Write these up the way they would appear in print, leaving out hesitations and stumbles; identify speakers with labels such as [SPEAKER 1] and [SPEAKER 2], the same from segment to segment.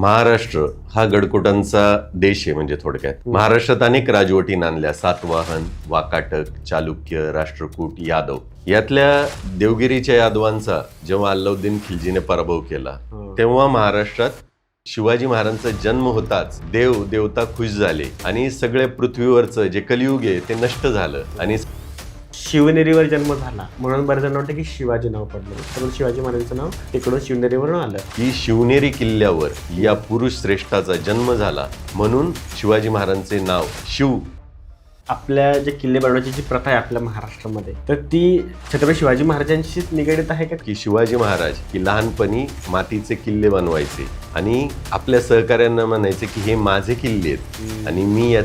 [SPEAKER 1] महाराष्ट्र हा गडकोटांचा देश आहे. म्हणजे थोडक्यात महाराष्ट्रात अनेक राजवटी नांदल्या. सातवाहन, वाकाटक, चालुक्य, राष्ट्रकूट, यादव. यातल्या देवगिरीच्या यादवांचा जेव्हा अल्लाउद्दीन खिल्जीने पराभव केला तेव्हा महाराष्ट्रात शिवाजी महाराजांचा जन्म होताच देव देवता खुश झाले आणि सगळे पृथ्वीवरचं जे कलियुग आहे ते नष्ट झालं आणि
[SPEAKER 2] शिवनेरीवर जन्म झाला म्हणून बरेच जण वाटतं की शिवाजी नाव पडलं, तर शिवाजी महाराजांचं नाव तिकडून शिवनेरीवरून आलं.
[SPEAKER 1] की शिवनेरी किल्ल्यावर या पुरुष श्रेष्ठाचा जन्म झाला म्हणून शिवाजी महाराजांचे नाव शिव.
[SPEAKER 2] आपल्या जे किल्ले बनवण्याची जी प्रथा आहे आपल्या महाराष्ट्रामध्ये, तर ती छत्रपती शिवाजी महाराजांशीच निगडीत आहे का?
[SPEAKER 1] की शिवाजी महाराज की लहानपणी मातीचे किल्ले बनवायचे आणि आपल्या सहकाऱ्यांना म्हणायचे की हे माझे किल्ले आहेत आणि मी या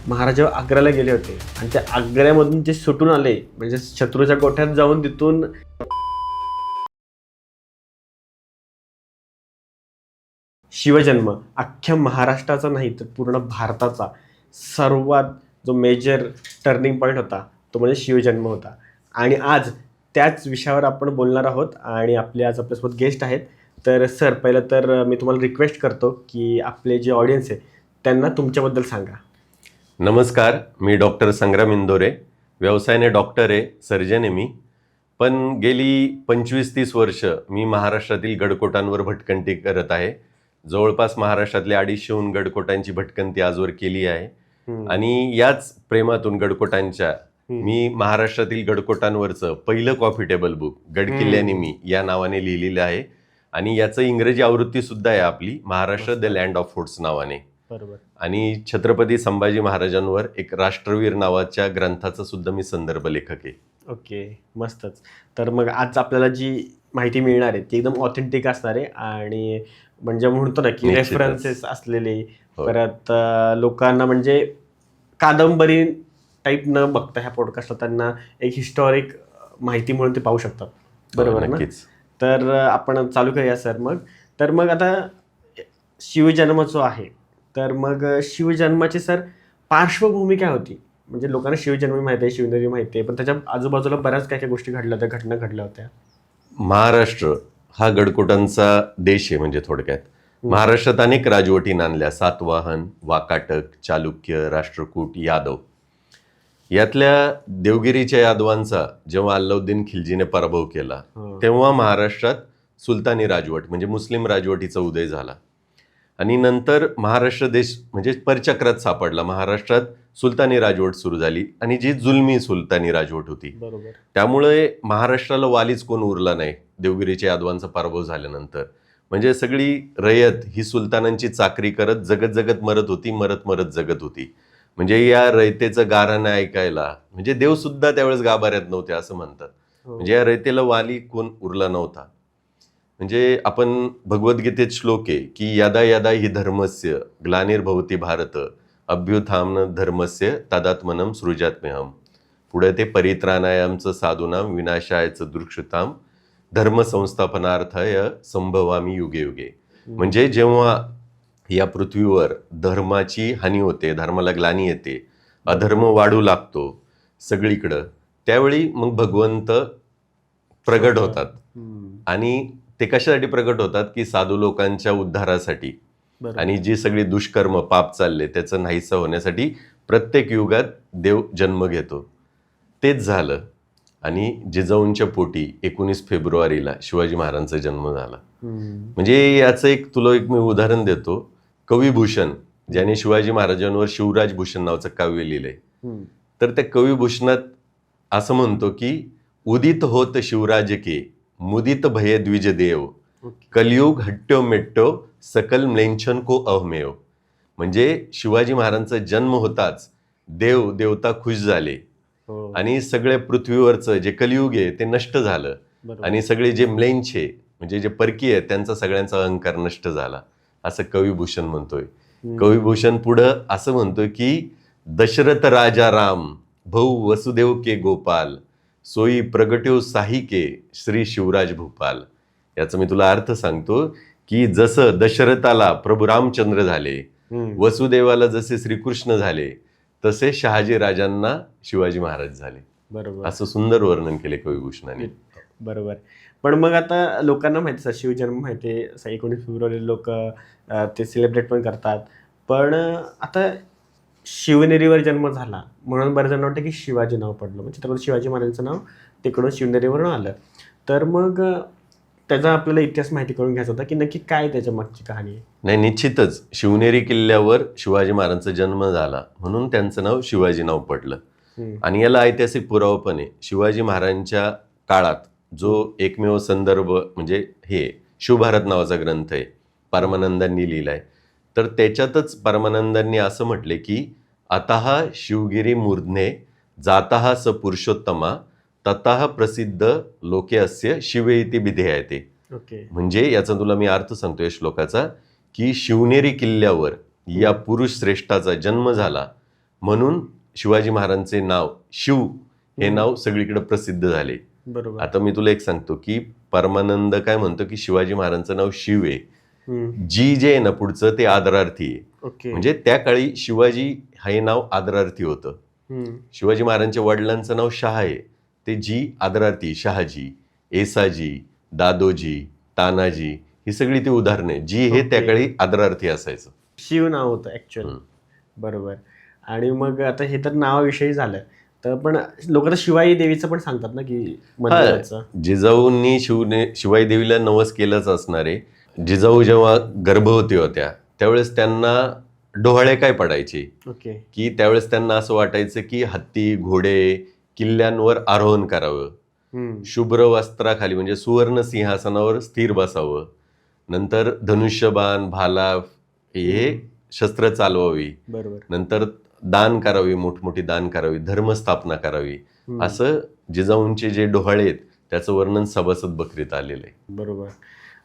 [SPEAKER 2] महाराज जेव्हा आग्र्याला गेले होते आणि त्या आग्र्यामधून जे सुटून आले म्हणजे शत्रूच्या गोठ्यात जाऊन तिथून शिवजन्म अख्ख्या महाराष्ट्राचा नाही तर पूर्ण भारताचा सर्वात जो मेजर टर्निंग पॉईंट होता तो म्हणजे शिवजन्म होता. आणि आज त्याच विषयावर आपण बोलणार आहोत आणि आपले आज आपल्यासोबत गेस्ट आहेत. तर सर, पहिलं तर मी तुम्हाला रिक्वेस्ट करतो की आपले जे ऑडियन्स आहे त्यांना तुमच्याबद्दल सांगा.
[SPEAKER 1] नमस्कार, मी डॉक्टर संग्राम इंदोरे. व्यवसायाने डॉक्टर आहे, सर्जन आहे मी. पण गेली 25-30 वर्ष मी महाराष्ट्रातील गडकोटांवर भटकंती करत आहे. जवळपास महाराष्ट्रातल्या 250 गडकोटांची भटकंती आजवर केली आहे. आणि याच प्रेमातून गडकोटांच्या मी महाराष्ट्रातील गडकोटांवरचं पहिलं कॉफी टेबल बुक गडकिल्ल्याने मी या नावाने लिहिलेलं आहे. आणि याचं इंग्रजी आवृत्ती सुद्धा आहे आपली, Maharashtra the land of forts नावाने.
[SPEAKER 2] बरोबर.
[SPEAKER 1] आणि छत्रपती संभाजी महाराजांवर एक राष्ट्रवीर नावाच्या ग्रंथाचा सुद्धा मी संदर्भ लेखक आहे.
[SPEAKER 2] ओके, मस्तच. तर मग आज आपल्याला जी माहिती मिळणार आहे ती एकदम ऑथेंटिक असणार आहे आणि म्हणजे म्हणतो ना की
[SPEAKER 1] निश्चितच.
[SPEAKER 2] रेफरन्सेस असलेले,
[SPEAKER 1] हो.
[SPEAKER 2] परत लोकांना म्हणजे कादंबरी टाईप न बघता ह्या पॉडकास्टला त्यांना एक हिस्टॉरिक माहिती म्हणून ते पाहू शकतात. बरोबर ना?
[SPEAKER 1] नक्कीच.
[SPEAKER 2] तर आपण चालू करूया सर. मग आता शिवजन्म जो आहे, तर मग शिवजन्माची सर पार्श्वभूमी काय होती? म्हणजे लोकांना शिवजन्म माहिती आहे, शिवनेरी माहिती आहे, पण त्याच्या आजूबाजूला बऱ्याच काय काय गोष्टी घडल्या होत्या, घटना घडल्या होत्या.
[SPEAKER 1] महाराष्ट्र हा गडकोटांचा देश आहे. म्हणजे थोडक्यात महाराष्ट्रात अनेक राजवटी नांदल्या. सातवाहन, वाकाटक, चालुक्य, राष्ट्रकूट, यादव. यातल्या देवगिरीच्या यादवांचा जेव्हा अल्लाउद्दीन खिल्जीने पराभव केला तेव्हा महाराष्ट्रात सुलतानी राजवट म्हणजे मुस्लिम राजवटीचा उदय झाला. आणि नंतर महाराष्ट्र देश म्हणजे परचक्रात सापडला. महाराष्ट्रात सुलतानी राजवट सुरू झाली आणि जी जुलमी सुलतानी राजवट होती.
[SPEAKER 2] बरोबर.
[SPEAKER 1] त्यामुळे महाराष्ट्राला वालीच कोण उरला नाही देवगिरीच्या यादवांचा पराभव झाल्यानंतर. म्हणजे सगळी रयत ही सुलतानांची चाकरी करत जगत जगत मरत होती, मरत मरत जगत होती. म्हणजे या रयतेचं गाराणं ऐकायला म्हणजे देव सुद्धा त्यावेळेस गाभाऱ्यात नव्हते असं म्हणतात. म्हणजे या रयतेला वाली कोण उरला नव्हता. म्हणजे आपण भगवद्गीतेत श्लोक आहे की यदा यदा हि धर्मस्य ग्लानिर्भवती भारत अभ्युत्थानं धर्मस्य तदात्मनं सृजात्म्यहम्. पुढे ते परित्राणायाचं साधूनाम विनाशायचं दृक्षताम धर्म संस्थापनार्थाय संभवामी युगे युगे. म्हणजे जेव्हा या पृथ्वीवर धर्माची हानी होते, धर्माला ग्लानी येते, अधर्म वाढू लागतो सगळीकडं, त्यावेळी मग भगवंत प्रगट होतात. आणि ते कशासाठी प्रगट होतात की साधू लोकांच्या उद्धारासाठी. आणि जी सगळी दुष्कर्म पाप चालले त्याचं नाहीसं होण्यासाठी प्रत्येक युगात देव जन्म घेतो. तेच झालं. आणि जिजाऊंच्या पोटी 19 फेब्रुवारीला शिवाजी महाराजांचा जन्म झाला. म्हणजे याचं तुला एक मी उदाहरण देतो. कविभूषण ज्याने शिवाजी महाराजांवर शिवराज भूषण नावाचं काव्य लिहिलंय, तर त्या कविभूषणात असं म्हणतो की उदित होत शिवराज के मुदित भय द्विज देव कलियुग हट्ट्यो मेट्टो सकल म्लेंछन को अहमेव. म्हणजे शिवाजी महाराजांचा जन्म होताच देव देवता खुश झाले आणि सगळे पृथ्वीवरचं जे कलियुग आहे ते नष्ट झालं. आणि सगळे जे म्लेंछ आहे म्हणजे जे परकीय आहेत त्यांचा सगळ्यांचा अहंकार नष्ट झाला असं कविभूषण म्हणतोय. कविभूषण पुढं असं म्हणतोय की दशरथ राजा राम भाऊ वसुदेव के गोपाल सोई प्रगट्यो साहिके श्री शिवराज भूपाल. याचा मी तुला अर्थ सांगतो की जसं दशरथाला प्रभू रामचंद्र झाले, वसुदेवाला जसे श्रीकृष्ण झाले, तसे शहाजी राजांना शिवाजी महाराज झाले.
[SPEAKER 2] बरोबर.
[SPEAKER 1] असं सुंदर वर्णन केले कविभूषणाने.
[SPEAKER 2] बरोबर. पण मग आता लोकांना माहिती आहे शिवजन्म माहिती आहे, 19 फेब्रुवारी लोक ते सेलिब्रेट पण करतात. पण आता शिवनेरीवर जन्म झाला म्हणून बरेच जण वाटतं की शिवाजी नाव पडलं, म्हणजे छत्रपती शिवाजी महाराजांचं नाव तिकडून शिवनेरीवरून आलं. तर मग त्याचा आपल्याला इतिहास माहिती करून घ्यायचा होता की नक्की काय त्याच्या मागची कहाणी आहे.
[SPEAKER 1] नाही, निश्चितच शिवनेरी किल्ल्यावर शिवाजी महाराजांचा जन्म झाला म्हणून त्यांचं नाव शिवाजी नाव पडलं. आणि याला ऐतिहासिक पुरावा पण आहे. शिवाजी महाराजांच्या काळात जो एकमेव संदर्भ म्हणजे हे शिवभारत नावाचा ग्रंथ आहे, परमानंदांनी लिहिलाय. तर त्याच्यातच परमानंदांनी असं म्हटले की अतः शिवगिरी मूर्ध्ने जातः स पुरुषोत्तमा ततः प्रसिद्ध लोके अस्य शिवे इति विधेयते.
[SPEAKER 2] ओके.
[SPEAKER 1] म्हणजे याचा तुला मी अर्थ सांगतोय श्लोकाचा, की शिवनेरी किल्ल्यावर या पुरुष श्रेष्ठाचा जन्म झाला म्हणून शिवाजी महाराजांचे नाव शिव हे नाव सगळीकडे प्रसिद्ध झाले.
[SPEAKER 2] बरोबर.
[SPEAKER 1] आता मी तुला एक सांगतो की परमानंद काय म्हणतो की शिवाजी महाराजांचं नाव शिव आहे. जी जे आहे ना पुढचं ते आदरार्थी आहे.
[SPEAKER 2] ओके.
[SPEAKER 1] म्हणजे त्या काळी शिवाजी हे नाव आदरार्थी होतं. शिवाजी महाराजांच्या वडिलांचं नाव शहा आहे, ते जी आदरार्थी, शहाजी, येसाजी, दादोजी, तानाजी ही सगळी ती उदाहरणे. जी हे त्या काळी आदरार्थी असायचं.
[SPEAKER 2] शिव नाव होतं ऍक्च्युअल. बरोबर. आणि मग आता हे तर नावाविषयी झालं, तर पण लोक तर शिवाई देवीचं पण सांगतात ना की मंदिराचं.
[SPEAKER 1] जिजाऊंनी शिवाई देवीला नवस केलंच असणार आहे. जिजाऊ जेव्हा गर्भवती होत्या त्यावेळेस त्यांना डोहाळे काय पडायचे
[SPEAKER 2] ओके.
[SPEAKER 1] की त्यावेळेस त्यांना असं वाटायचं की हत्ती घोडे किल्ल्यांवर आरोहण करावं, शुभ्र वस्त्राखाली म्हणजे सुवर्ण सिंहासनावर स्थिर बसावं, नंतर धनुष्यबाण भाला हे शस्त्र चालवावी,
[SPEAKER 2] बरोबर.
[SPEAKER 1] नंतर दान करावी, मोठमोठी दान करावी, धर्मस्थापना करावी. असं जिजाऊंचे जे डोहाळे आहेत त्याचं वर्णन सभासद बकरीत आलेलं आहे.
[SPEAKER 2] बरोबर.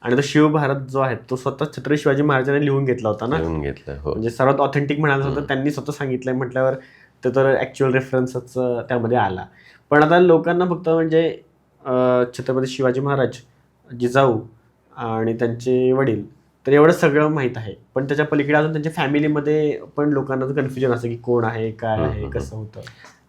[SPEAKER 2] आणि तो शिवभारत जो आहे तो स्वतः छत्रपती शिवाजी महाराजांनी लिहून घेतला होता ना.
[SPEAKER 1] लिहून घेतलं. हो.
[SPEAKER 2] म्हणजे सर्वात ऑथेंटिक म्हणायचं होतं, त्यांनी स्वतः सांगितलंय म्हटल्यावर ते तर ऍक्च्युअल रेफरन्सच त्यामध्ये आला. पण आता लोकांना फक्त म्हणजे छत्रपती शिवाजी महाराज, जिजाऊ आणि त्यांचे वडील तर एवढं सगळं माहीत आहे. पण त्याच्या पलीकडे अजून त्यांच्या फॅमिलीमध्ये पण लोकांना कन्फ्युजन असतं की कोण आहे, काय आहे, कसं होतं.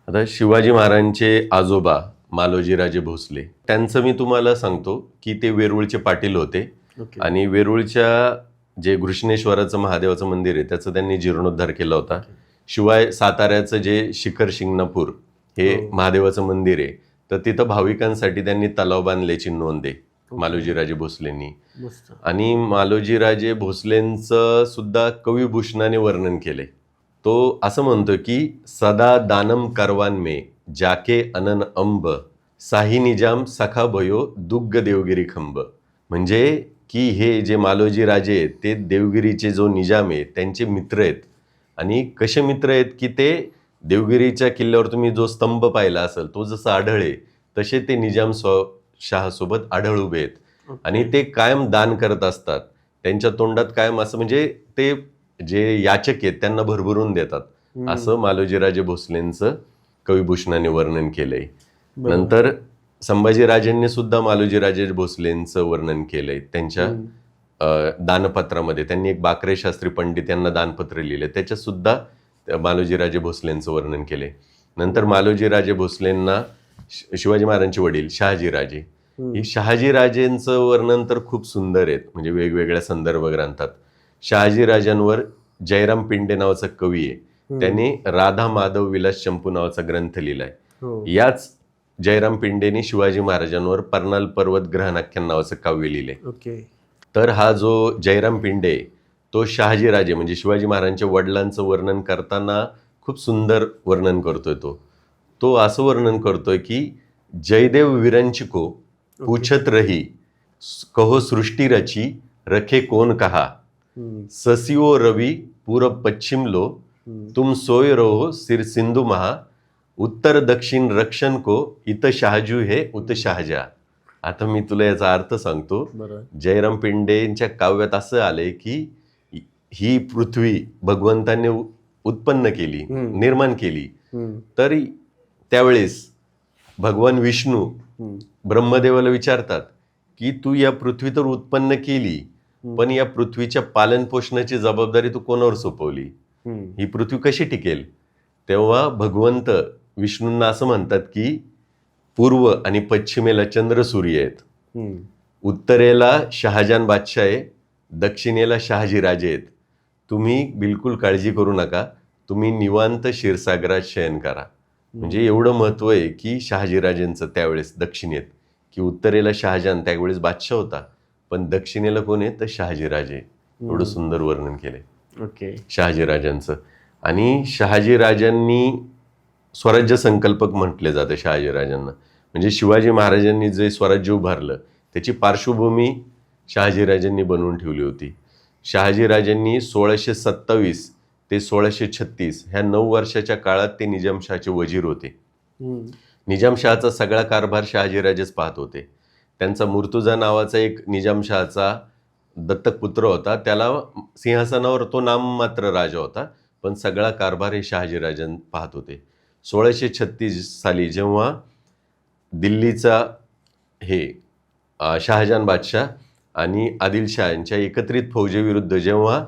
[SPEAKER 1] आता शिवाजी महाराजांचे आजोबा मालोजीराजे भोसले, त्यांचं मी तुम्हाला सांगतो की ते वेरूळचे पाटील होते.
[SPEAKER 2] ओके.
[SPEAKER 1] आणि वेरूळच्या जे घृष्णेश्वराचं महादेवाचं मंदिर आहे त्याचा त्यांनी जीर्णोद्धार केला होता. शिवाय साताऱ्याचं जे शिखर शिंगणापूर हे महादेवाचं मंदिर आहे, तर तिथं भाविकांसाठी त्यांनी तलाव बांधल्याची नोंद आहे मालोजीराजे भोसलेंनी.
[SPEAKER 2] मस्त.
[SPEAKER 1] आणि मालोजीराजे भोसलेंचं सुद्धा कविभूषणाने वर्णन केलंय. तो असं म्हणतो की सदा दानम करवान में जाके अनन अंब साही निजाम सखा भयो दुग्ग देवगिरी खंब. म्हणजे की हे जे मालोजी राजे आहेत ते देवगिरीचे जो निजाम आहे त्यांचे मित्र आहेत. आणि कसे मित्र आहेत की ते देवगिरीच्या किल्ल्यावर तुम्ही जो स्तंभ पाहिला असेल तो जसा आढळे तसे ते निजाम शहासोबत आढळ उभे आहेत. आणि ते कायम दान करत असतात. त्यांच्या तोंडात कायम असं म्हणजे ते जे याचक आहेत त्यांना भरभरून देतात. असं मालोजीराजे भोसलेंचं कविभूषणाने वर्णन केलंय. नंतर संभाजीराजेंनी सुद्धा मालोजीराजे भोसलेंचं वर्णन केलंय त्यांच्या दानपत्रामध्ये. त्यांनी एक बाकरे शास्त्री पंडित यांना दानपत्र लिहिले, त्याच्यात सुद्धा मालोजीराजे भोसलेंचं वर्णन केलंय. नंतर मालोजीराजे भोसलेंना शिवाजी महाराजांचे वडील शहाजीराजे, ही शहाजीराजेंचं वर्णन तर खूप सुंदर आहेत म्हणजे वेगवेगळ्या संदर्भ ग्रंथात. शहाजीराजांवर जयराम पिंडे नावाचा कवी आहे, त्यांनी राधा माधव विलास चंपू नावाचा ग्रंथ लिहिलाय. याच जयराम पिंडेनी शिवाजी महाराजांवर पर्नाल पर्वत ग्रहणाख्यान नावाचं काव्य लिहिलंय.
[SPEAKER 2] ओके.
[SPEAKER 1] तर हा जो जयराम पिंडे तो शहाजीराजे म्हणजे शिवाजी महाराजांच्या वडिलांचं वर्णन करताना खूप सुंदर वर्णन करतोय. तो असं वर्णन करतोय की जयदेव विरंचिको पूछत रही कहो सृष्टी रची रखे कोण कहा ससिओ रवि पूरब पश्चिम लो तुम सोय रहो सिर सिंधु महा उत्तर दक्षिण रक्षण को इत शहाजू हे उत शहाजा. आता मी तुला याचा अर्थ सांगतो. जयराम पिंडेंच्या काव्यात असं आलंय की ही पृथ्वी भगवंताने उत्पन्न केली, निर्माण केली. तरी त्यावेळेस भगवान विष्णू ब्रह्मदेवाला विचारतात की तू या पृथ्वी तर उत्पन्न केली, पण या पृथ्वीच्या पालन पोषणाची जबाबदारी तू कोणावर सोपवली, ही पृथ्वी कशी टिकेल. तेव्हा भगवंत विष्णूंना असं म्हणतात की पूर्व आणि पश्चिमेला चंद्र सूर्य आहेत उत्तरेला शहाजहान बादशाह आहे, दक्षिणेला शहाजी राजे आहेत. तुम्ही बिलकुल काळजी करू नका, तुम्ही निवांत क्षीरसागरात शयन करा. म्हणजे एवढं महत्व आहे की शहाजीराजेंचं त्यावेळेस दक्षिणेत, की उत्तरेला शहाजहान त्यावेळेस बादशाह होता, पण दक्षिणेला कोण आहे तर शहाजीराजे. एवढं सुंदर वर्णन केलंय
[SPEAKER 2] ओके.
[SPEAKER 1] शहाजीराजांचं. आणि शहाजीराजांनी स्वराज्य संकल्पक म्हटले जाते शहाजीराजांना. म्हणजे शिवाजी महाराजांनी जे स्वराज्य उभारलं त्याची पार्श्वभूमी शहाजीराजांनी बनवून ठेवली होती. शहाजीराजांनी 1627 ते 1636 ह्या 9 वर्षाच्या काळात ते निजामशहाचे वजीर होते. निजामशहाचा सगळा कारभार शहाजीराजेच पाहत होते. त्यांचा मुर्तुजा नावाचा एक निजामशहाचा दत्तक पुत्र होता, त्याला सिंहासनावर तो नाममात्र राजा होता, पण सगळा कारभार हे शहाजीराजन पाहत होते. 1636 साली जेव्हा दिल्लीचा हे शहाजहान बादशाह आणि आदिलशाह यांच्या एकत्रित फौजेविरुद्ध जेव्हा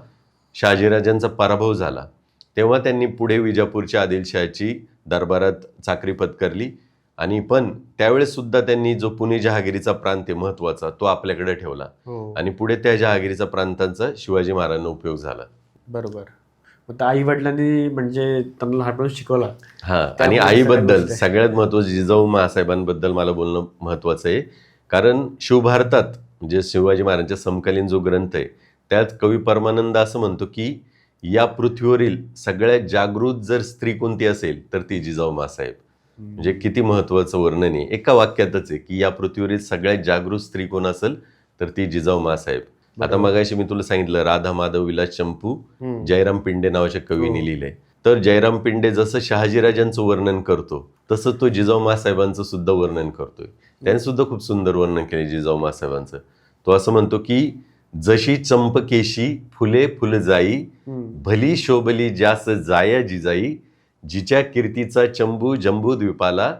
[SPEAKER 1] शहाजीराजांचा पराभव झाला, तेव्हा त्यांनी पुढे विजापूरच्या आदिलशाहाची दरबारात चाकरी पत्करली. आणि पण त्यावेळेस सुद्धा त्यांनी जो पुणे जहागिरीचा प्रांत आहे महत्वाचा तो आपल्याकडे ठेवला. आणि पुढे त्या जहागिरीचा प्रांतांचा शिवाजी महाराजांना उपयोग झाला.
[SPEAKER 2] बरोबर. आता आई वडिलांनी म्हणजे त्यांना लहानपण शिकवला.
[SPEAKER 1] आणि आईबद्दल सगळ्यात महत्वाचं जिजाऊ महासाहेबांबद्दल मला बोलणं महत्वाचं आहे. कारण शिवभारतात म्हणजे शिवाजी महाराजांच्या समकालीन जो ग्रंथ आहे त्यात कवी परमानंद असं म्हणतो की या पृथ्वीवरील सगळ्यात जागृत जर स्त्री कोणती असेल तर ती जिजाऊ महासाहेब. म्हणजे किती महत्वाचं वर्णन आहे, एका वाक्यातच आहे की या पृथ्वीवरील सगळ्यात जागृत स्त्री कोण असेल तर ती जिजाऊ महासाहेब. आता मगाशी मी तुला सांगितलं राधा माधव विलास चंपू जयराम पिंडे नावाच्या कवीने लिहिलंय. तर जयराम पिंडे जसं शहाजीराजांचं वर्णन करतो तसं तो जिजाऊ महासाहेबांचं सुद्धा वर्णन करतोय. त्याने सुद्धा खूप सुंदर वर्णन केले जिजाऊ महासाहेबांचं. तो असं म्हणतो की जशी चंपकेशी फुले फुल जाई, भली शोभली जास जाया जिजाई, जिच्या कीर्तीचा चंबू जंबू द्वीपाला,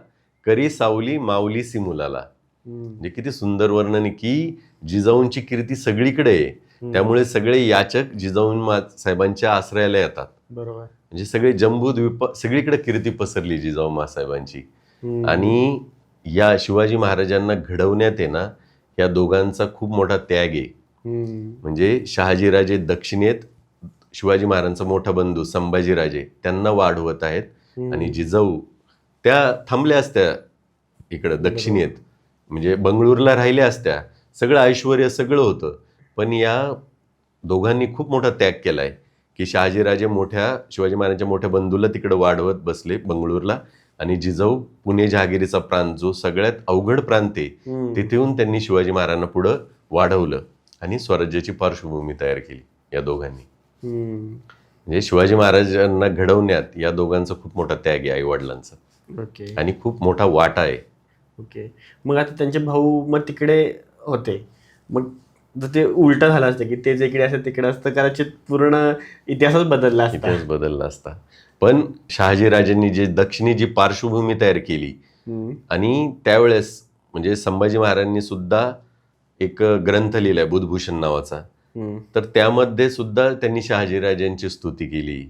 [SPEAKER 1] करी सावली माऊली मुलाला. म्हणजे किती सुंदर वर्णन आहे की जिजाऊंची कीर्ती सगळीकडे आहे, त्यामुळे सगळे याचक जिजाऊ साहेबांच्या आश्रयाला येतात.
[SPEAKER 2] बरोबर.
[SPEAKER 1] म्हणजे सगळे जंबू द्वीप सगळीकडे कीर्ती पसरली जिजाऊ महासाहेबांची. आणि या शिवाजी महाराजांना घडवण्यात आहे ना या दोघांचा खूप मोठा त्याग आहे. म्हणजे शहाजीराजे दक्षिणेत शिवाजी महाराजांचा मोठा बंधू संभाजीराजे त्यांना वाढवत आहेत, आणि जिजाऊ त्या थांबल्या असत्या इकडं दक्षिणेत, म्हणजे बंगळूरला राहिल्या असत्या, सगळं ऐश्वर्य सगळं होतं, पण या दोघांनी खूप मोठा त्याग केलाय की शहाजीराजे शिवाजी महाराजांच्या मोठ्या बंधूला तिकडे वाढवत बसले बंगळूरला, आणि जिजाऊ पुणे जहागिरीचा प्रांत जो सगळ्यात अवघड प्रांत आहे तिथे येऊन त्यांनी शिवाजी महाराजांना पुढं वाढवलं आणि स्वराज्याची पार्श्वभूमी तयार केली या दोघांनी. म्हणजे शिवाजी महाराजांना घडवण्यात या दोघांचा खूप मोठा त्याग आहे आई वडिलांचा.
[SPEAKER 2] ओके.
[SPEAKER 1] आणि खूप मोठा वाटा आहे.
[SPEAKER 2] ओके. मग आता त्यांचे भाऊ मग तिकडे होते, मग जर ते उलट झालं असतं की ते जे इकडे असतं तिकडे असतं, कदाचित पूर्ण इतिहासच बदलला असता.
[SPEAKER 1] इतिहास बदलला असता. पण शहाजीराजांनी जे दक्षिणी जी पार्श्वभूमी तयार केली, आणि त्यावेळेस म्हणजे संभाजी महाराजांनी सुद्धा एक ग्रंथ लिहिलाय बुधभूषण नावाचा, तर त्यामध्ये सुद्धा त्यांनी शहाजीराजांची स्तुती केली.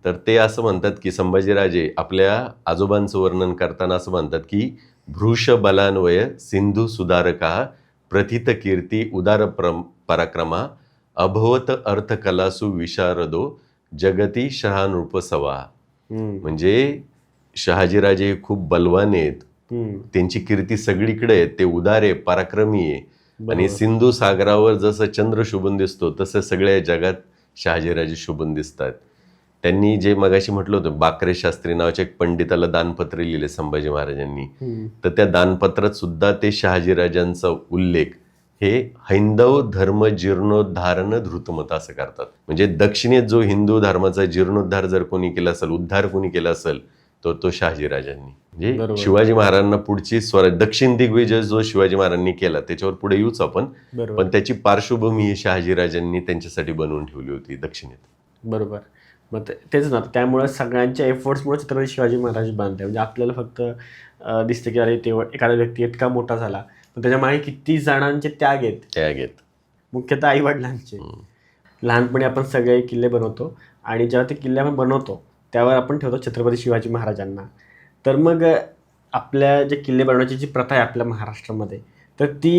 [SPEAKER 1] तर ते असं म्हणतात की संभाजीराजे आपल्या आजोबांचं वर्णन करताना असं म्हणतात की भृश बलान्वय सिंधू सुधारका, प्रथित कीर्ती उदार पराक्रमा, अभवत अर्थकलासु विशारदो, जगती शहानृप सवा. म्हणजे शहाजीराजे खूप बलवान आहेत, त्यांची कीर्ती सगळीकडे आहे, ते उदार आहे, पराक्रमी आहे, आणि सिंधू सागरावर जसं चंद्र शोभून दिसतो तसं सगळ्या जगात शहाजीराजे शोभून दिसतात. त्यांनी जे मगाशी म्हटलं होतं बाकरे शास्त्री नावाच्या एक पंडिताला दानपत्र लिहिले संभाजी महाराजांनी, तर त्या दानपत्रात सुद्धा ते शहाजीराजांचा उल्लेख हे हैंदव धर्म जीर्णोद्धारण धृतमत असं करतात. म्हणजे दक्षिणेत जो हिंदू धर्माचा जीर्णोद्धार जर कोणी केला असेल, उद्धार कोणी केला असेल, तर तो शहाजीराजांनी. म्हणजे शिवाजी महाराजांना पुढची दक्षिण दिग्विजय जो शिवाजी महाराजांनी केला त्याच्यावर पुढे येऊच आपण, पण त्याची पार्श्वभूमी ही शहाजीराजांनी त्यांच्यासाठी बनवून ठेवली होती दक्षिणेत.
[SPEAKER 2] बरोबर. मग तेच ना, त्यामुळे सगळ्यांच्या एफर्ट्समुळे छत्रपती शिवाजी महाराज बांधले. म्हणजे आपल्याला फक्त दिसतं की अरे तेव्हा एखादा व्यक्ती इतका मोठा झाला, पण त्याच्या मागे किती जणांचे त्याग आहेत, मुख्यतः आई वडिलांचे. लहानपणी आपण सगळे किल्ले बनवतो, आणि जेव्हा ते किल्ले आपण बनवतो त्यावर आपण ठेवतो छत्रपती शिवाजी महाराजांना. तर मग आपल्या जे किल्ले बनवण्याची जी प्रथा आहे आपल्या महाराष्ट्रामध्ये, तर ती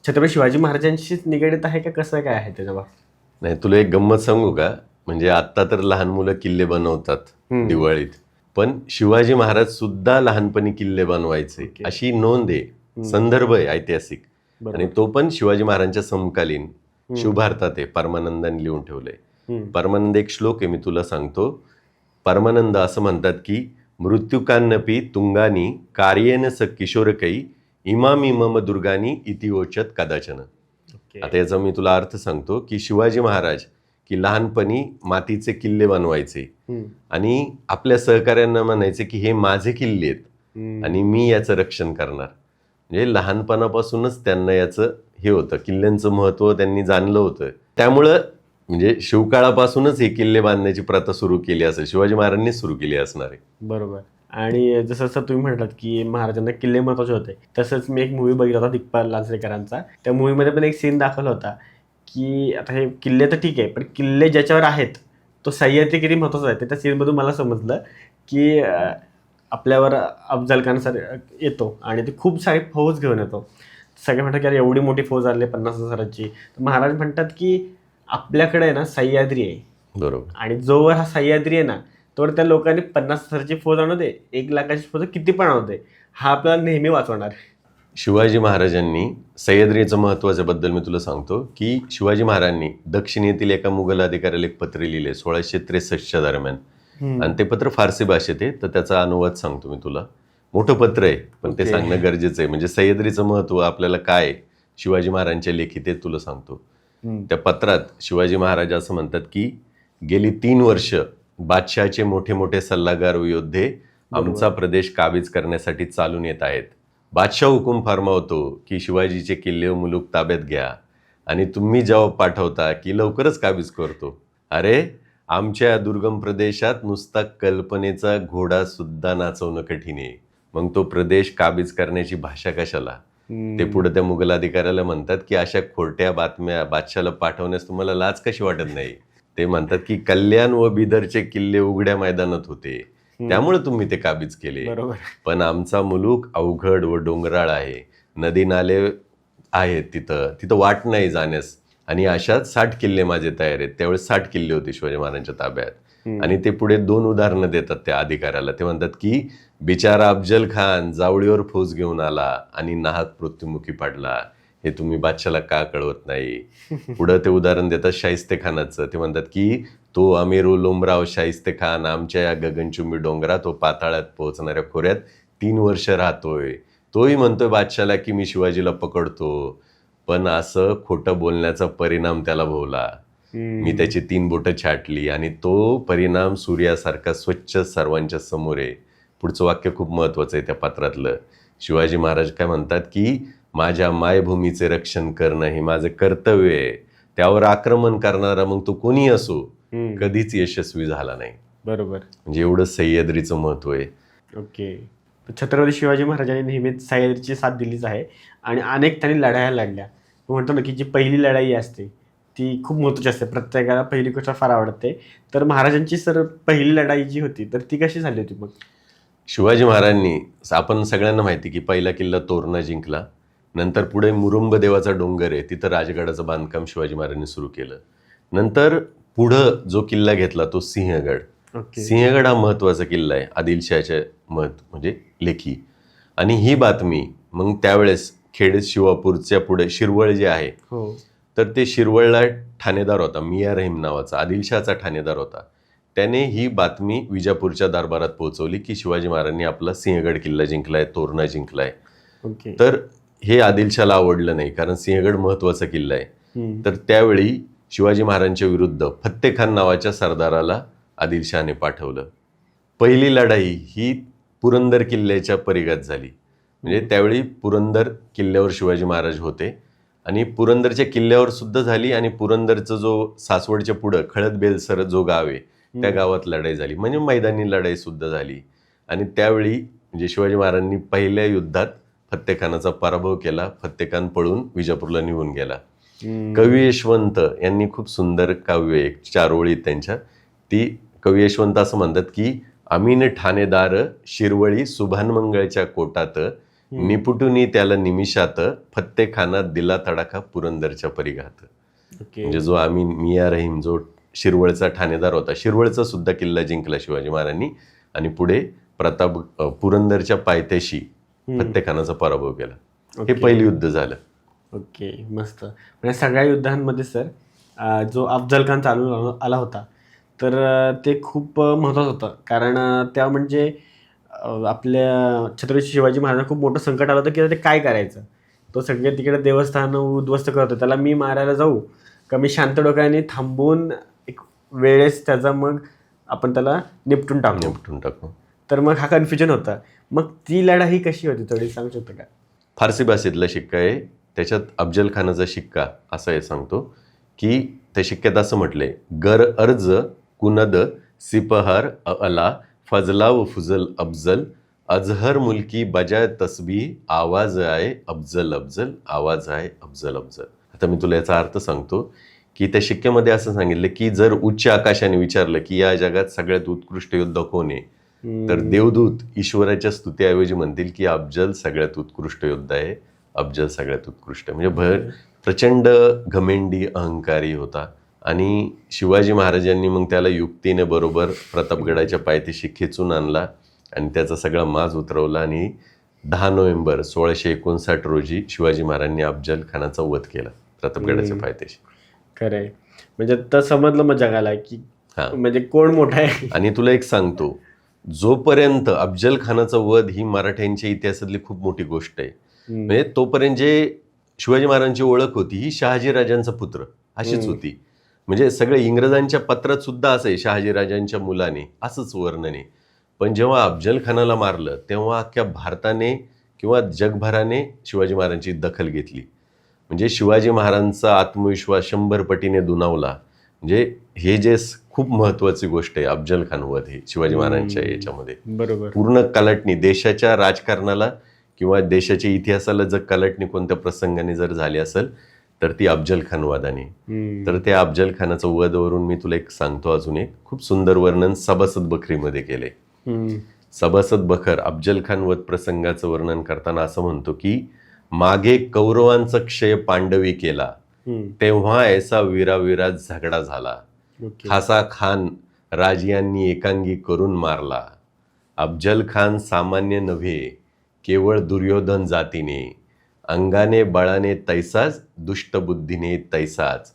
[SPEAKER 2] छत्रपती शिवाजी महाराजांशीच निगडीत आहे का कसं काय आहे त्याच्या बाबतीत?
[SPEAKER 1] नाही, तुला एक गंमत सांगू का? म्हणजे आता तर लहान मुलं किल्ले बनवतात दिवाळीत, पण शिवाजी महाराज सुद्धा लहानपणी किल्ले बनवायचे
[SPEAKER 2] Okay.
[SPEAKER 1] अशी नोंद आहे, संदर्भ आहे ऐतिहासिक. आणि तो पण शिवाजी महाराजांच्या समकालीन शिवभारतात आहे, परमानंदाने लिहून ठेवलंय. परमानंद एक श्लोक आहे, मी तुला सांगतो. परमानंद असं म्हणतात की मृत्युकान्नपी तुंगानी कार्येन स किशोरकई इमामी मम दुर्गानी इतिओचत कदाचन. आता याचा मी तुला अर्थ सांगतो की शिवाजी महाराज की लहानपणी मातीचे किल्ले बनवायचे आणि आपल्या सहकाऱ्यांना म्हणायचे की हे माझे किल्ले आहेत आणि मी याचं रक्षण करणार. म्हणजे लहानपणापासूनच त्यांना याचं हे होतं, किल्ल्यांचं महत्त्व त्यांनी जाणलं होतं. त्यामुळं म्हणजे शिवकाळापासूनच हे किल्ले बांधण्याची प्रथा सुरू केली असेल, शिवाजी महाराजांनीच सुरू केली असणार आहे.
[SPEAKER 2] बरोबर. आणि जसं जसं तुम्ही म्हटलात की महाराजांना किल्ले महत्वाचे होते, तसंच मी एक मूवी बघितला होता दिग्पाल लांजरेकरांचा. त्या मूवीमध्ये पण एक सीन दाखवला होता की आता हे किल्ले तर ठीक आहे, पण किल्ले ज्याच्यावर आहेत तो सह्याद्री किती महत्वाचा आहे. त्या सीनमधून मला समजलं की आपल्यावर अफजल खान सर येतो आणि ते खूप सारी फौज घेऊन येतो. सगळे म्हणतात की अरे एवढी मोठी फौज आली 50,000ची. तर महाराज म्हणतात की आपल्याकडे आहे ना सह्याद्री आहे,
[SPEAKER 1] बरोबर.
[SPEAKER 2] आणि जोवर हा सह्याद्री आहे ना तोवर त्या लोकांनी 50,000ची फौज आणू दे, 1,00,000ची फौज किती पण आणू दे, हा आपल्याला नेहमी वाचवणार.
[SPEAKER 1] शिवाजी महाराजांनी सह्याद्रीचं महत्त्वाच्या बद्दल मी तुला सांगतो की शिवाजी महाराजांनी दक्षिणेतील एका मुघल अधिकाऱ्याला एक पत्र लिहिले 1663च्या दरम्यान. आणि ते पत्र फारसी भाषेत आहे, तर त्याचा अनुवाद सांगतो मी तुला. मोठं पत्र आहे, पण ते सांगणं गरजेचं आहे. म्हणजे सह्याद्रीचं महत्त्व आपल्याला काय शिवाजी महाराजांच्या लेखी ते तुला सांगतो. त्या पत्रात शिवाजी महाराज असं म्हणतात की गेली 3 वर्ष बादशहाचे मोठे मोठे सल्लागार व योद्धे आमचा प्रदेश काबीज करण्यासाठी चालून येत आहेत. बादशाह हुकूम फरमावतो की शिवाजीचे किल्ले व मुलूक ताब्यात घ्या, आणि तुम्ही जवाब पाठवता की लवकरच काबीज करतो. अरे, आमच्या दुर्गम प्रदेशात नुसता कल्पनेचा घोडा सुद्धा नाचवणं कठीण आहे, मग तो प्रदेश काबीज करण्याची भाषा कशाला? ते पुढे त्या मुघल अधिकाऱ्याला म्हणतात की अशा खोट्या बातम्या बादशाला पाठवण्यास तुम्हाला लाज कशी वाटत नाही? ते म्हणतात की कल्याण व बिदरचे किल्ले उघड्या मैदानात होते, त्यामुळे तुम्ही ते काबीज केले. पण आमचा मुलूक अवघड व डोंगराळ आहे, नदी नाले आहेत, तिथं वाट नाही जाण्यास, आणि अशात 60 किल्ले माझे तयार आहेत. त्यावेळेस 60 किल्ले होते शिवाजी महाराजांच्या ताब्यात. आणि ते पुढे 2 उदाहरणं देतात त्या अधिकाऱ्याला. ते म्हणतात की बिचारा अफजल खान जावळीवर फौज घेऊन आला आणि नाहक मृत्युमुखी पडला, हे तुम्ही बादशाला का कळवत नाही? पुढं ते उदाहरण देतात शाहिस्ते खानाचं. ते म्हणतात की तो अमीरुल उमराव शाहिस्ते खान आमच्या या गगनचुंबी डोंगरात व पाताळात पोहोचणाऱ्या खोऱ्यात 3 वर्ष राहतोय. तोही म्हणतोय बादशाला की मी शिवाजीला पकडतो, पण असं खोटं बोलण्याचा परिणाम त्याला भोवला. मी त्याची 3 बोटं छाटली आणि तो परिणाम सूर्यासारखा स्वच्छ सर्वांच्या समोर आहे. पुढचं वाक्य खूप महत्वाचं आहे त्या पत्रातलं. शिवाजी महाराज काय म्हणतात की माझ्या मायभूमीचे रक्षण करणं हे माझं कर्तव्य आहे. त्यावर आक्रमण करणारा मग तो कोणी असो कधीच यशस्वी झाला नाही.
[SPEAKER 2] बरोबर.
[SPEAKER 1] म्हणजे एवढं सह्याद्रीचं महत्व आहे.
[SPEAKER 2] ओके. छत्रपती शिवाजी महाराजांनी नेहमीच सह्याद्रीची साथ दिलीच आहे आणि अनेक त्यांनी लढाया लढल्या. म्हणतो ना की जी पहिली लढाई असते ती खूप महत्त्वाची असते, प्रत्येकाला पहिली गोष्ट फार आवडते. तर महाराजांची सर पहिली लढाई जी होती तर ती कशी झाली होती मग?
[SPEAKER 1] शिवाजी महाराजांनी, आपण सगळ्यांना माहिती की पहिला किल्ला तोरणा जिंकला, नंतर पुढे मुरुंब देवाचा डोंगर आहे तिथं राजगडाचं बांधकाम शिवाजी महाराजांनी सुरू केलं. नंतर पुढं जो किल्ला घेतला तो सिंहगड. सिंहगड हा महत्त्वाचा किल्ला आहे आदिलशहाच्या म्हणजे लेखी. आणि ही बातमी मग त्यावेळेस खेड शिवापूरच्या पुढे शिरवळ जे आहे, तर ते शिरवळला ठाणेदार होता मिया रहीम नावाचा, आदिलशहाचा ठाणेदार होता. त्याने ही बातमी विजापूरच्या दरबारात पोहोचवली की शिवाजी महाराजांनी आपला सिंहगड किल्ला जिंकलाय, तोरणा जिंकलाय. तर हे आदिलशहाला आवडलं नाही, कारण सिंहगड महत्वाचा किल्ला आहे. तर त्यावेळी शिवाजी महाराजांच्या विरुद्ध फत्तेखान नावाच्या सरदाराला आदिलशहाने पाठवलं. पहिली लढाई ही पुरंदर किल्ल्याच्या परिघात झाली. म्हणजे त्यावेळी पुरंदर किल्ल्यावर शिवाजी महाराज होते आणि पुरंदरच्या किल्ल्यावर सुद्धा झाली, आणि पुरंदरचं जो सासवडच्या पुढं खळद बेलसर जो गाव आहे त्या गावात लढाई झाली, म्हणजे मैदानी लढाई सुद्धा झाली. आणि त्यावेळी म्हणजे शिवाजी महाराजांनी पहिल्या युद्धात फत्तेखानाचा पराभव केला. फत्तेखान पळून विजापूरला निघून गेला. कवी यशवंत यांनी खूप सुंदर काव्य एक 4 ओळी त्यांच्या, ती कवी यशवंत असं म्हणतात की अमीन ठाणेदार शिरवळी सुभानमंगळच्या कोटात निपुटुनी त्याला निमिषात फत्तेखाना दिला तडाखा पुरंदरच्या परिघात.
[SPEAKER 2] ओके.
[SPEAKER 1] म्हणजे जो आम्ही मिया रहीम जो शिरवळचा ठाणेदार होता, शिरवळचा सुद्धा किल्ला जिंकला शिवाजी महाराजांनी आणि पुढे पुरंदरच्या पायथ्याशी फत्तेखानाचा पराभव केला. हे पहिलं युद्ध झालं.
[SPEAKER 2] ओके, मस्त. म्हणजे सगळ्या युद्धांमध्ये सर जो अफजल खान चालून आला होता तर ते खूप महत्त्वाचं होतं, कारण त्या म्हणजे आपल्या छत्रपती शिवाजी महाराजांना खूप मोठं संकट आलं होतं की ते काय करायचं. तो सगळे तिकडे देवस्थान उद्ध्वस्त करतो, त्याला मी मारायला जाऊ का मी शांत डोक्याने थांबून एक वेळेस त्याचा मग आपण त्याला निपटून
[SPEAKER 1] टाकू.
[SPEAKER 2] तर मग हा कन्फ्युजन होता. मग ती लढाई कशी होती थोडी सांगू शकतो का?
[SPEAKER 1] फारसी भाषेतला शिक्का आहे, त्याच्यात अफजल खानाचा शिक्का असा आहे सांगतो की त्या शिक्क्यात असं म्हटलंय, गर अर्ज कुनद सिपहर अला फजला व फुजल अफजल अजहर मुलकी बजाय तस्बी आवाज आहे अफजल अफजल आवाज आहे अफजल अफजल. आता मी तुला याचा अर्थ सांगतो की त्या शिक्क्यामध्ये असं सांगितलं की जर उच्च आकाशाने विचारलं की या जगात सगळ्यात उत्कृष्ट योद्धा कोण आहे, तर देवदूत ईश्वराच्या स्तुतीऐवजी म्हणतील की अफजल सगळ्यात उत्कृष्ट योद्धा आहे, अफजल सगळ्यात उत्कृष्ट. म्हणजे प्रचंड घमेंडी अहंकारी होता. आणि शिवाजी महाराजांनी मग त्याला युक्तीने बरोबर प्रतापगडाच्या पायथ्याशी खेचून आणला आणि त्याचा सगळा माज उतरवला आणि 10 नोव्हेंबर 1659 रोजी शिवाजी महाराजांनी अफजल खानाचा वध केला प्रतापगडाच्या पायथ्याशी.
[SPEAKER 2] खरंय. म्हणजे तर समजलं मग जगाला की म्हणजे कोण मोठा आहे.
[SPEAKER 1] आणि तुला एक सांगतो, जोपर्यंत अफजल खानाचा वध ही मराठ्यांच्या इतिहासातली खूप मोठी गोष्ट आहे. म्हणजे तोपर्यंत जे शिवाजी महाराजांची ओळख होती ही शहाजीराजांचा पुत्र अशीच होती. म्हणजे सगळे इंग्रजांच्या पत्रात सुद्धा असं आहे शहाजीराजांच्या मुलाने असंच वर्णन आहे. पण जेव्हा अफजल खानाला मारलं तेव्हा अख्ख्या भारताने किंवा जगभराने शिवाजी महाराजांची दखल घेतली. म्हणजे शिवाजी महाराजांचा आत्मविश्वास 100 पटीने दुणावला. म्हणजे हे जे खूप महत्वाची गोष्ट आहे अफजल खान वध हे शिवाजी महाराजांच्या याच्यामध्ये
[SPEAKER 2] बरोबर
[SPEAKER 1] पूर्ण कलाटणी देशाच्या राजकारणाला किंवा देशाच्या इतिहासाला जर कलाटणी कोणत्या प्रसंगाने जर झाली असेल तर ती अफजल खान वधाने. तर त्या अफजल खानाचं वधवरून मी तुला एक सांगतो, अजून एक खूप सुंदर वर्णन सभासद बखरीमध्ये केले. सभासद बखर अफजल खान वध प्रसंगाचं वर्णन करताना असं म्हणतो की मागे कौरवांचा क्षय पांडवी केला, तेव्हा ऐसा वीरावीरात झगडा झाला, खासा खान राजियांनी एकांगी करून मारला. अफजल खान सामान्य नव्हे केवळ दुर्योधन जातीने, अंगाने बळाने तैसाच दुष्टबुद्धीने तैसाच.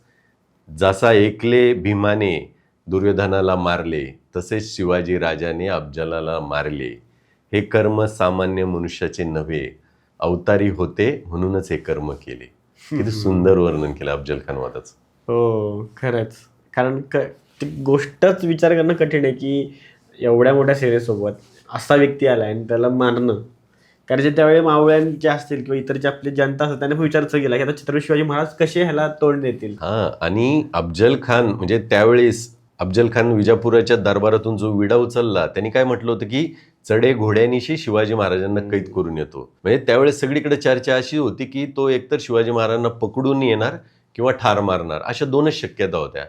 [SPEAKER 1] जसा एकले भीमाने दुर्योधनाला मारले तसेच शिवाजी राजाने अफजलाला मारले. हे कर्म सामान्य मनुष्याचे नव्हे, अवतारी होते म्हणूनच हे कर्म केले. किती सुंदर वर्णन केलं अफजल खान वधाचं.
[SPEAKER 2] हो खरंच. कारण ती गोष्टच विचार करणं कठीण आहे की एवढ्या मोठ्या सेनेसोबत असा व्यक्ती आला आणि त्याला मारणं. कारण जे त्यावेळी मावळ्यांचे असतील किंवा इतर जे आपली जनता असतात त्यांना विचारच गेला की आता छत्रपती शिवाजी महाराज कसे ह्याला तोंड देतील.
[SPEAKER 1] आणि अफजल खान म्हणजे त्यावेळेस अफजल खान विजापुराच्या दरबारातून जो विडा उचलला त्यांनी काय म्हटलं होतं की चढे घोड्यानिशी शिवाजी महाराजांना कैद करून येतो. म्हणजे त्यावेळेस सगळीकडे चर्चा अशी होती की तो एकतर शिवाजी महाराजांना पकडून येणार किंवा ठार मारणार, अशा 2च शक्यता होत्या.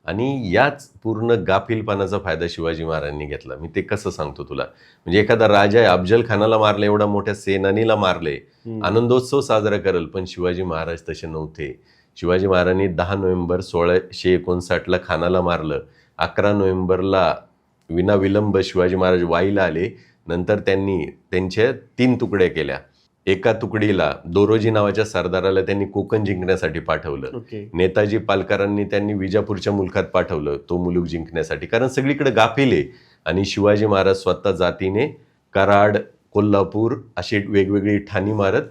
[SPEAKER 1] आणि याच पूर्ण गाफीलपणाचा फायदा शिवाजी महाराजांनी घेतला. मी ते कसं सांगतो तुला. म्हणजे एखादा राजा आहे अफजल खानाला मारले, एवढा मोठ्या सेनानीला मारले, आनंदोत्सव साजरा करेल, पण शिवाजी महाराज तसे नव्हते. शिवाजी महाराजांनी 10 नोव्हेंबर 1659 खानाला मारलं. 11 नोव्हेंबरला विनाविलंब शिवाजी महाराज वाईला आले. नंतर त्यांनी त्यांच्या 3 तुकड्या केल्या. एका तुकडीला दोरोजी नावाच्या सरदाराला त्यांनी कोकण जिंकण्यासाठी पाठवलं. नेताजी पालकरांनी त्यांनी विजापूरच्या मुलखात पाठवलं तो मुलूक जिंकण्यासाठी, कारण सगळीकडे गाफिले. आणि शिवाजी महाराज स्वतः जातीने कराड, कोल्हापूर अशी वेगवेगळी ठाणी मारत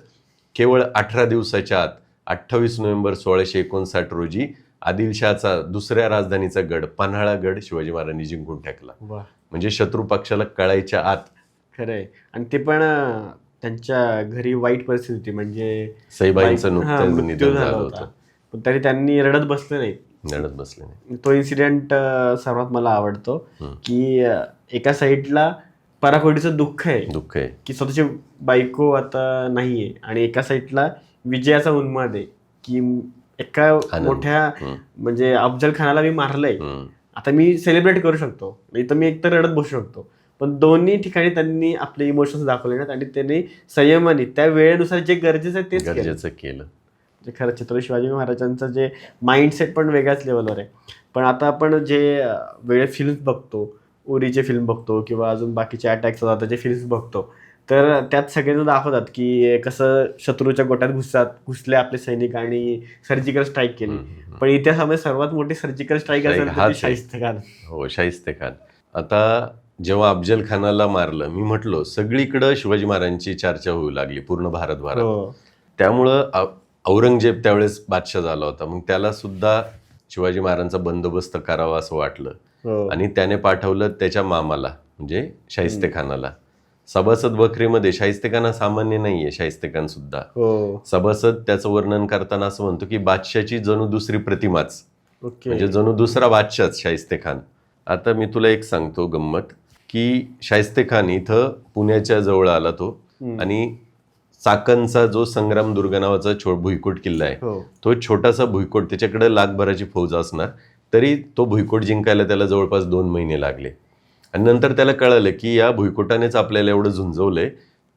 [SPEAKER 1] केवळ 18 दिवसाच्या आत 28 नोव्हेंबर 1659 रोजी आदिलशहाचा दुसऱ्या राजधानीचा गड पन्हाळा गड शिवाजी महाराजांनी जिंकून टाकला. म्हणजे शत्रू पक्षाला कळायच्या आत.
[SPEAKER 2] खरंय. आणि ते पण त्यांच्या घरी वाईट परिस्थिती होती, म्हणजे
[SPEAKER 1] सईबाईंचं नुकतंच निधन झालं होतं,
[SPEAKER 2] पण तरी त्यांनी रडत बसले नाही. तो इन्सिडेंट सर्वात मला आवडतो की एका साईडला पराकोटीचं दुःख आहे की स्वतःची बायको आता नाहीये, आणि एका साईडला विजयाचा उन्माद आहे की एका मोठ्या म्हणजे अफजल खानाला मी मारलंय, आता मी सेलिब्रेट करू शकतो, नाही तर मी एकतर रडत बसू शकतो. पण दोन्ही ठिकाणी त्यांनी आपले इमोशन्स दाखवले नाहीत आणि त्यांनी संयमाने त्या वेळेनुसार जे गरजेचं आहे तेच केलं.
[SPEAKER 1] गरजेचं केलं.
[SPEAKER 2] जे खरं छत्रपती शिवाजी महाराजांचं जे माइंडसेट पण वेगळ्याच लेवलवर आहे. पण आता आपण जे वेगळे फिल्म्स बघतो, उरीचे फिल्म बघतो किंवा अजून बाकीचे अटॅक्स होतात त्याचे फिल्म्स बघतो, तर त्यात सगळेजण दाखवतात की कसं शत्रूच्या गोट्यात घुसले आपले सैनिक आणि सर्जिकल स्ट्राईक केली. पण इतिहासामध्ये सर्वात मोठी सर्जिकल स्ट्राईक असेल तर ती शाहिस्ते खान.
[SPEAKER 1] हो, शाहिस्ते खान. आता जेव्हा अफजल खानाला मारलं, मी म्हटलो सगळीकडं शिवाजी महाराजांची चर्चा होऊ लागली पूर्ण भारतभरात. त्यामुळं औरंगजेब त्यावेळेस बादशाह झाला होता, मग त्याला सुद्धा शिवाजी महाराजांचा बंदोबस्त करावा असं वाटलं आणि त्याने पाठवलं त्याच्या मामाला म्हणजे शाहिस्ते खानाला. सभासद बकरीमध्ये शाहिस्ते खान सामान्य नाहीये. शाहिस्ते खान सुद्धा सभासद त्याचं वर्णन करताना असं म्हणतो की बादशाची जणू दुसरी प्रतिमाच, म्हणजे जणू दुसरा बादशाच शाहिस्ते खान. आता मी तुला एक सांगतो गंमत की शाहिस्ते खान इथं पुण्याच्या जवळ आला तो आणि चाकणचा जो संग्राम दुर्ग नावाचा भुईकोट किल्ला आहे तो छोटासा भुईकोट, त्याच्याकडे लाखभराची फौज असणार तरी तो भुईकोट जिंकायला त्याला जवळपास 2 महिने लागले. आणि नंतर त्याला कळालं की या भुईकोटानेच आपल्याला एवढं झुंजवलंय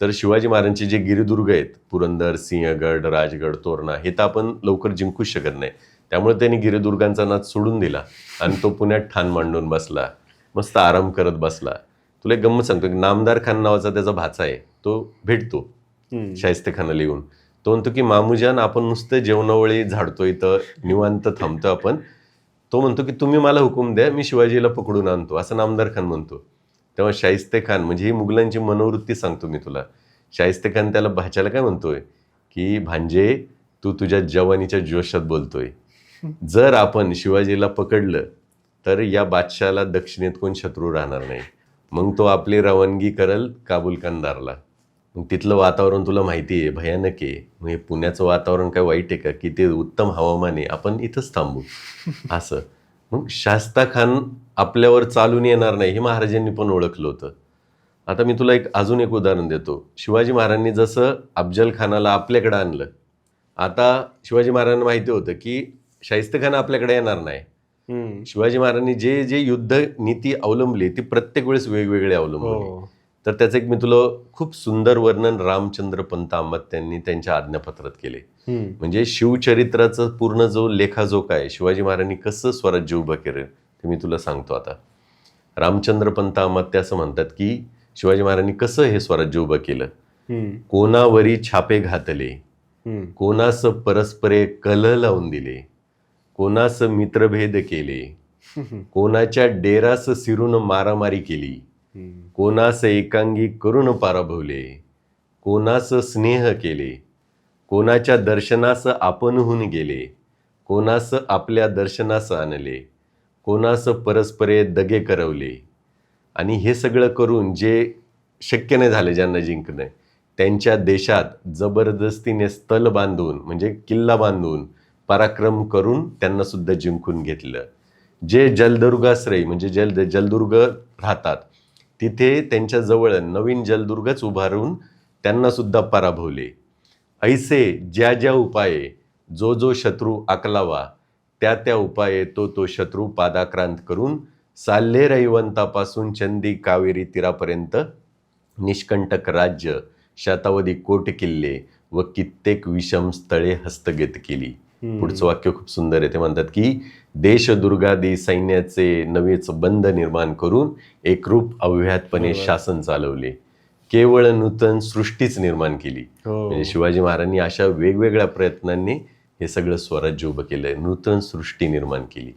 [SPEAKER 1] तर शिवाजी महाराजांचे जे गिरिदुर्ग आहेत पुरंदर, सिंहगड, राजगड, तोरणा हे तर आपण लवकर जिंकूच शकत नाही. त्यामुळे त्यांनी गिरिदुर्गांचा नाद सोडून दिला आणि तो पुण्यात ठाण मांडून बसला, मस्त आराम करत बसला. तुला एक गंमत सांगतो की नामदार खान नावाचा त्याचा भाचा आहे, तो भेटतो शाहिस्ते खानाला येऊन. तो म्हणतो की मामूजान आपण नुसतं जेवणावळी झाडतो इथं, निवांत थांबतो आपण. तो म्हणतो की तुम्ही मला हुकूम द्या, मी शिवाजीला पकडून आणतो, असं नामदार खान म्हणतो. तेव्हा शाहिस्ते खान म्हणजे ही मुघलांची मनोवृत्ती सांगतो मी तुला. शाहिस्ते खान त्याला भाच्याला काय म्हणतोय की भांजे तू तुझ्या जवानीच्या जोशात बोलतोय, जर आपण शिवाजीला पकडलं तर या बादशाला दक्षिणेत कोण शत्रू राहणार नाही. मग तो आपली रवानगी करल काबूल कंदारला. मग तिथलं वातावरण तुला माहिती आहे भयानक आहे. मग हे पुण्याचं वातावरण काय वाईट आहे का की ते उत्तम हवामान आहे, आपण इथंच थांबू असं. मग शास्ता खान आपल्यावर चालून येणार नाही हे महाराजांनी पण ओळखलं होतं. आता मी तुला अजून एक उदाहरण देतो. शिवाजी महाराजांनी जसं अफजल खानाला आपल्याकडे आणलं, आता शिवाजी महाराजांना माहिती होतं की शाहिस्ते खान आपल्याकडे येणार नाही. शिवाजी महाराजांनी जे जे युद्ध नीती अवलंबली ती प्रत्येक वेळेस वेगवेगळे अवलंबली. तर त्याचं एक मी तुला खूप सुंदर वर्णन रामचंद्र पंत अहमद यांनी त्यांच्या आज्ञापत्रात केले. म्हणजे शिवचरित्राचा पूर्ण जो लेखाजोखा आहे शिवाजी महाराजांनी कसं स्वराज्य उभं केलं ते मी तुला सांगतो. आता रामचंद्र पंत अहमद ते असं म्हणतात की शिवाजी महाराजांनी कसं हे स्वराज्य उभं केलं. कोणावरी छापे घातले, कोणास परस्परे कलह लावून दिले, कोणास मित्रभेद केले, कोणाच्या डेरास शिरून मारामारी केली, कोणास एकांगी करून पराभवले, कोणास स्नेह केले, कोणाच्या दर्शनास आपणहून गेले, कोणास आपल्या दर्शनास आणले, कोणास परस्परे दगे करवले. आणि हे सगळं करून जे शक्य नाही झाले ज्यांना जिंकणे, त्यांच्या देशात जबरदस्तीने स्थल बांधून म्हणजे किल्ला बांधून पराक्रम करून त्यांना सुद्धा जिंकून घेतलं. जे जलदुर्गाश्रय म्हणजे जलदुर्ग राहतात तिथे त्यांच्या जवळ नवीन जलदुर्गच उभारून त्यांना सुद्धा पराभवले. ऐसे ज्या ज्या उपाये जो जो शत्रू आकलावा त्या त्या उपाये तो तो शत्रू पादाक्रांत करून साल्हे रहिवंतापासून चंदी कावेरी तीरापर्यंत निष्कंटक राज्य, शतावधी कोट किल्ले व कित्येक विषम स्थळे हस्तगत केली. पुढचं वाक्य खूप सुंदर आहे. ते म्हणतात की देशदुर्गादी सैन्याचे नवेच बंध निर्माण करून एकरूप अव्याहतपणे शासन चालवले, केवळ नूतन सृष्टीच निर्माण केली. म्हणजे शिवाजी महाराजांनी अशा वेगवेगळ्या प्रयत्नांनी हे सगळं स्वराज्य उभं केलंय, नूतन सृष्टी निर्माण केली.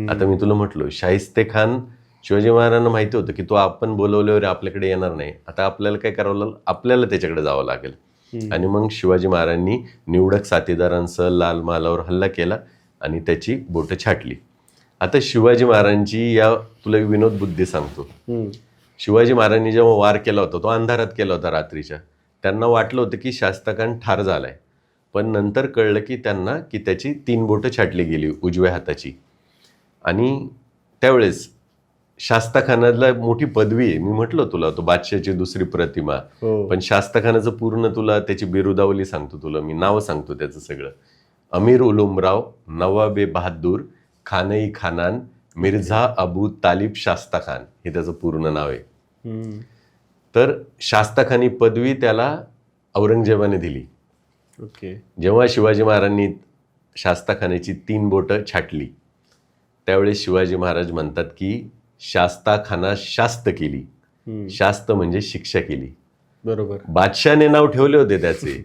[SPEAKER 1] आता मी तुला म्हटलो शाहिस्ते खान शिवाजी महाराजांना माहिती होतं की तो आपण बोलवल्यावर आपल्याकडे येणार नाही. आता आपल्याला काय करावं लागलं, आपल्याला त्याच्याकडे जावं लागेल. आणि मग शिवाजी महाराजांनी निवडक साथीदारांसह लाल महालावर हल्ला केला आणि त्याची बोटं छाटली. आता शिवाजी महाराजांची या तुला विनोद बुद्धी सांगतो. शिवाजी महाराजांनी जेव्हा वार केला होता तो अंधारात केला होता रात्रीच्या. त्यांना वाटलं होतं की शास्ता खान ठार झालाय, पण नंतर कळलं की त्यांना की त्याची 3 बोटं छाटली गेली उजव्या हाताची. आणि त्यावेळेस शास्ता खानाला मोठी पदवी आहे. मी म्हटलं तुला तो बादशाची दुसरी प्रतिमा, पण शास्ता खानाचं पूर्ण तुला त्याची बिरुदावली सांगतो. तुला मी नाव सांगतो त्याचं सगळं. अमीर उलुमराव नवाबे बहादूर खानई खानान मिर्झा अबू तालिब शास्ता खान हे त्याचं पूर्ण नाव आहे.
[SPEAKER 2] हम्म.
[SPEAKER 1] तर शास्ताखानी पदवी त्याला औरंगजेबाने दिली.
[SPEAKER 2] ओके.
[SPEAKER 1] जेव्हा शिवाजी महाराजांनी शास्ताखान्याची 3 बोटं छाटली त्यावेळेस शिवाजी महाराज म्हणतात की शास्ताखाना शास्त केली.
[SPEAKER 2] हम्म.
[SPEAKER 1] शास्त म्हणजे शिक्षा केली.
[SPEAKER 2] बरोबर.
[SPEAKER 1] बादशाने नाव ठेवले होते त्याचे,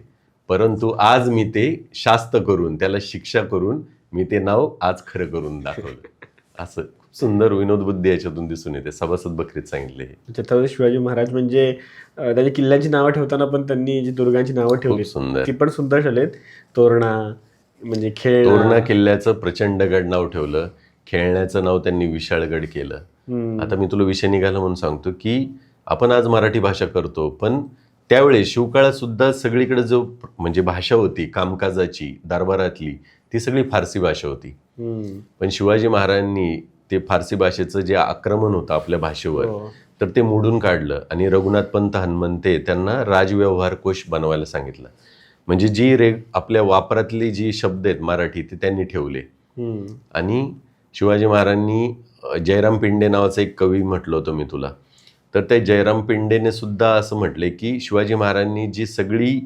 [SPEAKER 1] परंतु आज मी ते शास्त करून त्याला शिक्षा करून मी ते नाव आज खरं करून दाखवलं. असं खूप सुंदर विनोद बुद्धी याच्यातून दिसून येते. सभासद बकरीत सांगितले हे.
[SPEAKER 2] छत्रपती शिवाजी महाराज म्हणजे त्यांची किल्ल्यांची नावं ठेवताना पण त्यांनी जी दुर्गांची नावं ठेवली
[SPEAKER 1] सुंदर.
[SPEAKER 2] ती पण सुंदर ठेवलेत. तोरणा म्हणजे
[SPEAKER 1] तोरणा किल्ल्याचं प्रचंडगड नाव ठेवलं. खेळण्याचं नाव त्यांनी विशाळगड केलं. आता मी तुला विषय निघाला म्हणून सांगतो की आपण आज मराठी भाषा करतो, पण त्यावेळेस शिवकाळात सुद्धा सगळीकडे जो म्हणजे भाषा होती कामकाजाची दरबारातली ती सगळी फारसी भाषा होती. पण शिवाजी महाराजांनी ते फारसी भाषेचं जे आक्रमण होतं आपल्या भाषेवर तर ते मोडून काढलं आणि रघुनाथ पंत हनुमंते त्यांना राजव्यवहार कोश बनवायला सांगितलं. म्हणजे जी आपल्या वापरातली जी शब्द आहेत मराठी ते त्यांनी ठेवले. आणि शिवाजी महाराजांनी जयराम पिंडे नावाचा एक कवी म्हटलं होतं मी तुला, तर त्या जयराम पिंडेने सुद्धा असं म्हटले की शिवाजी महाराजांनी जी सगळी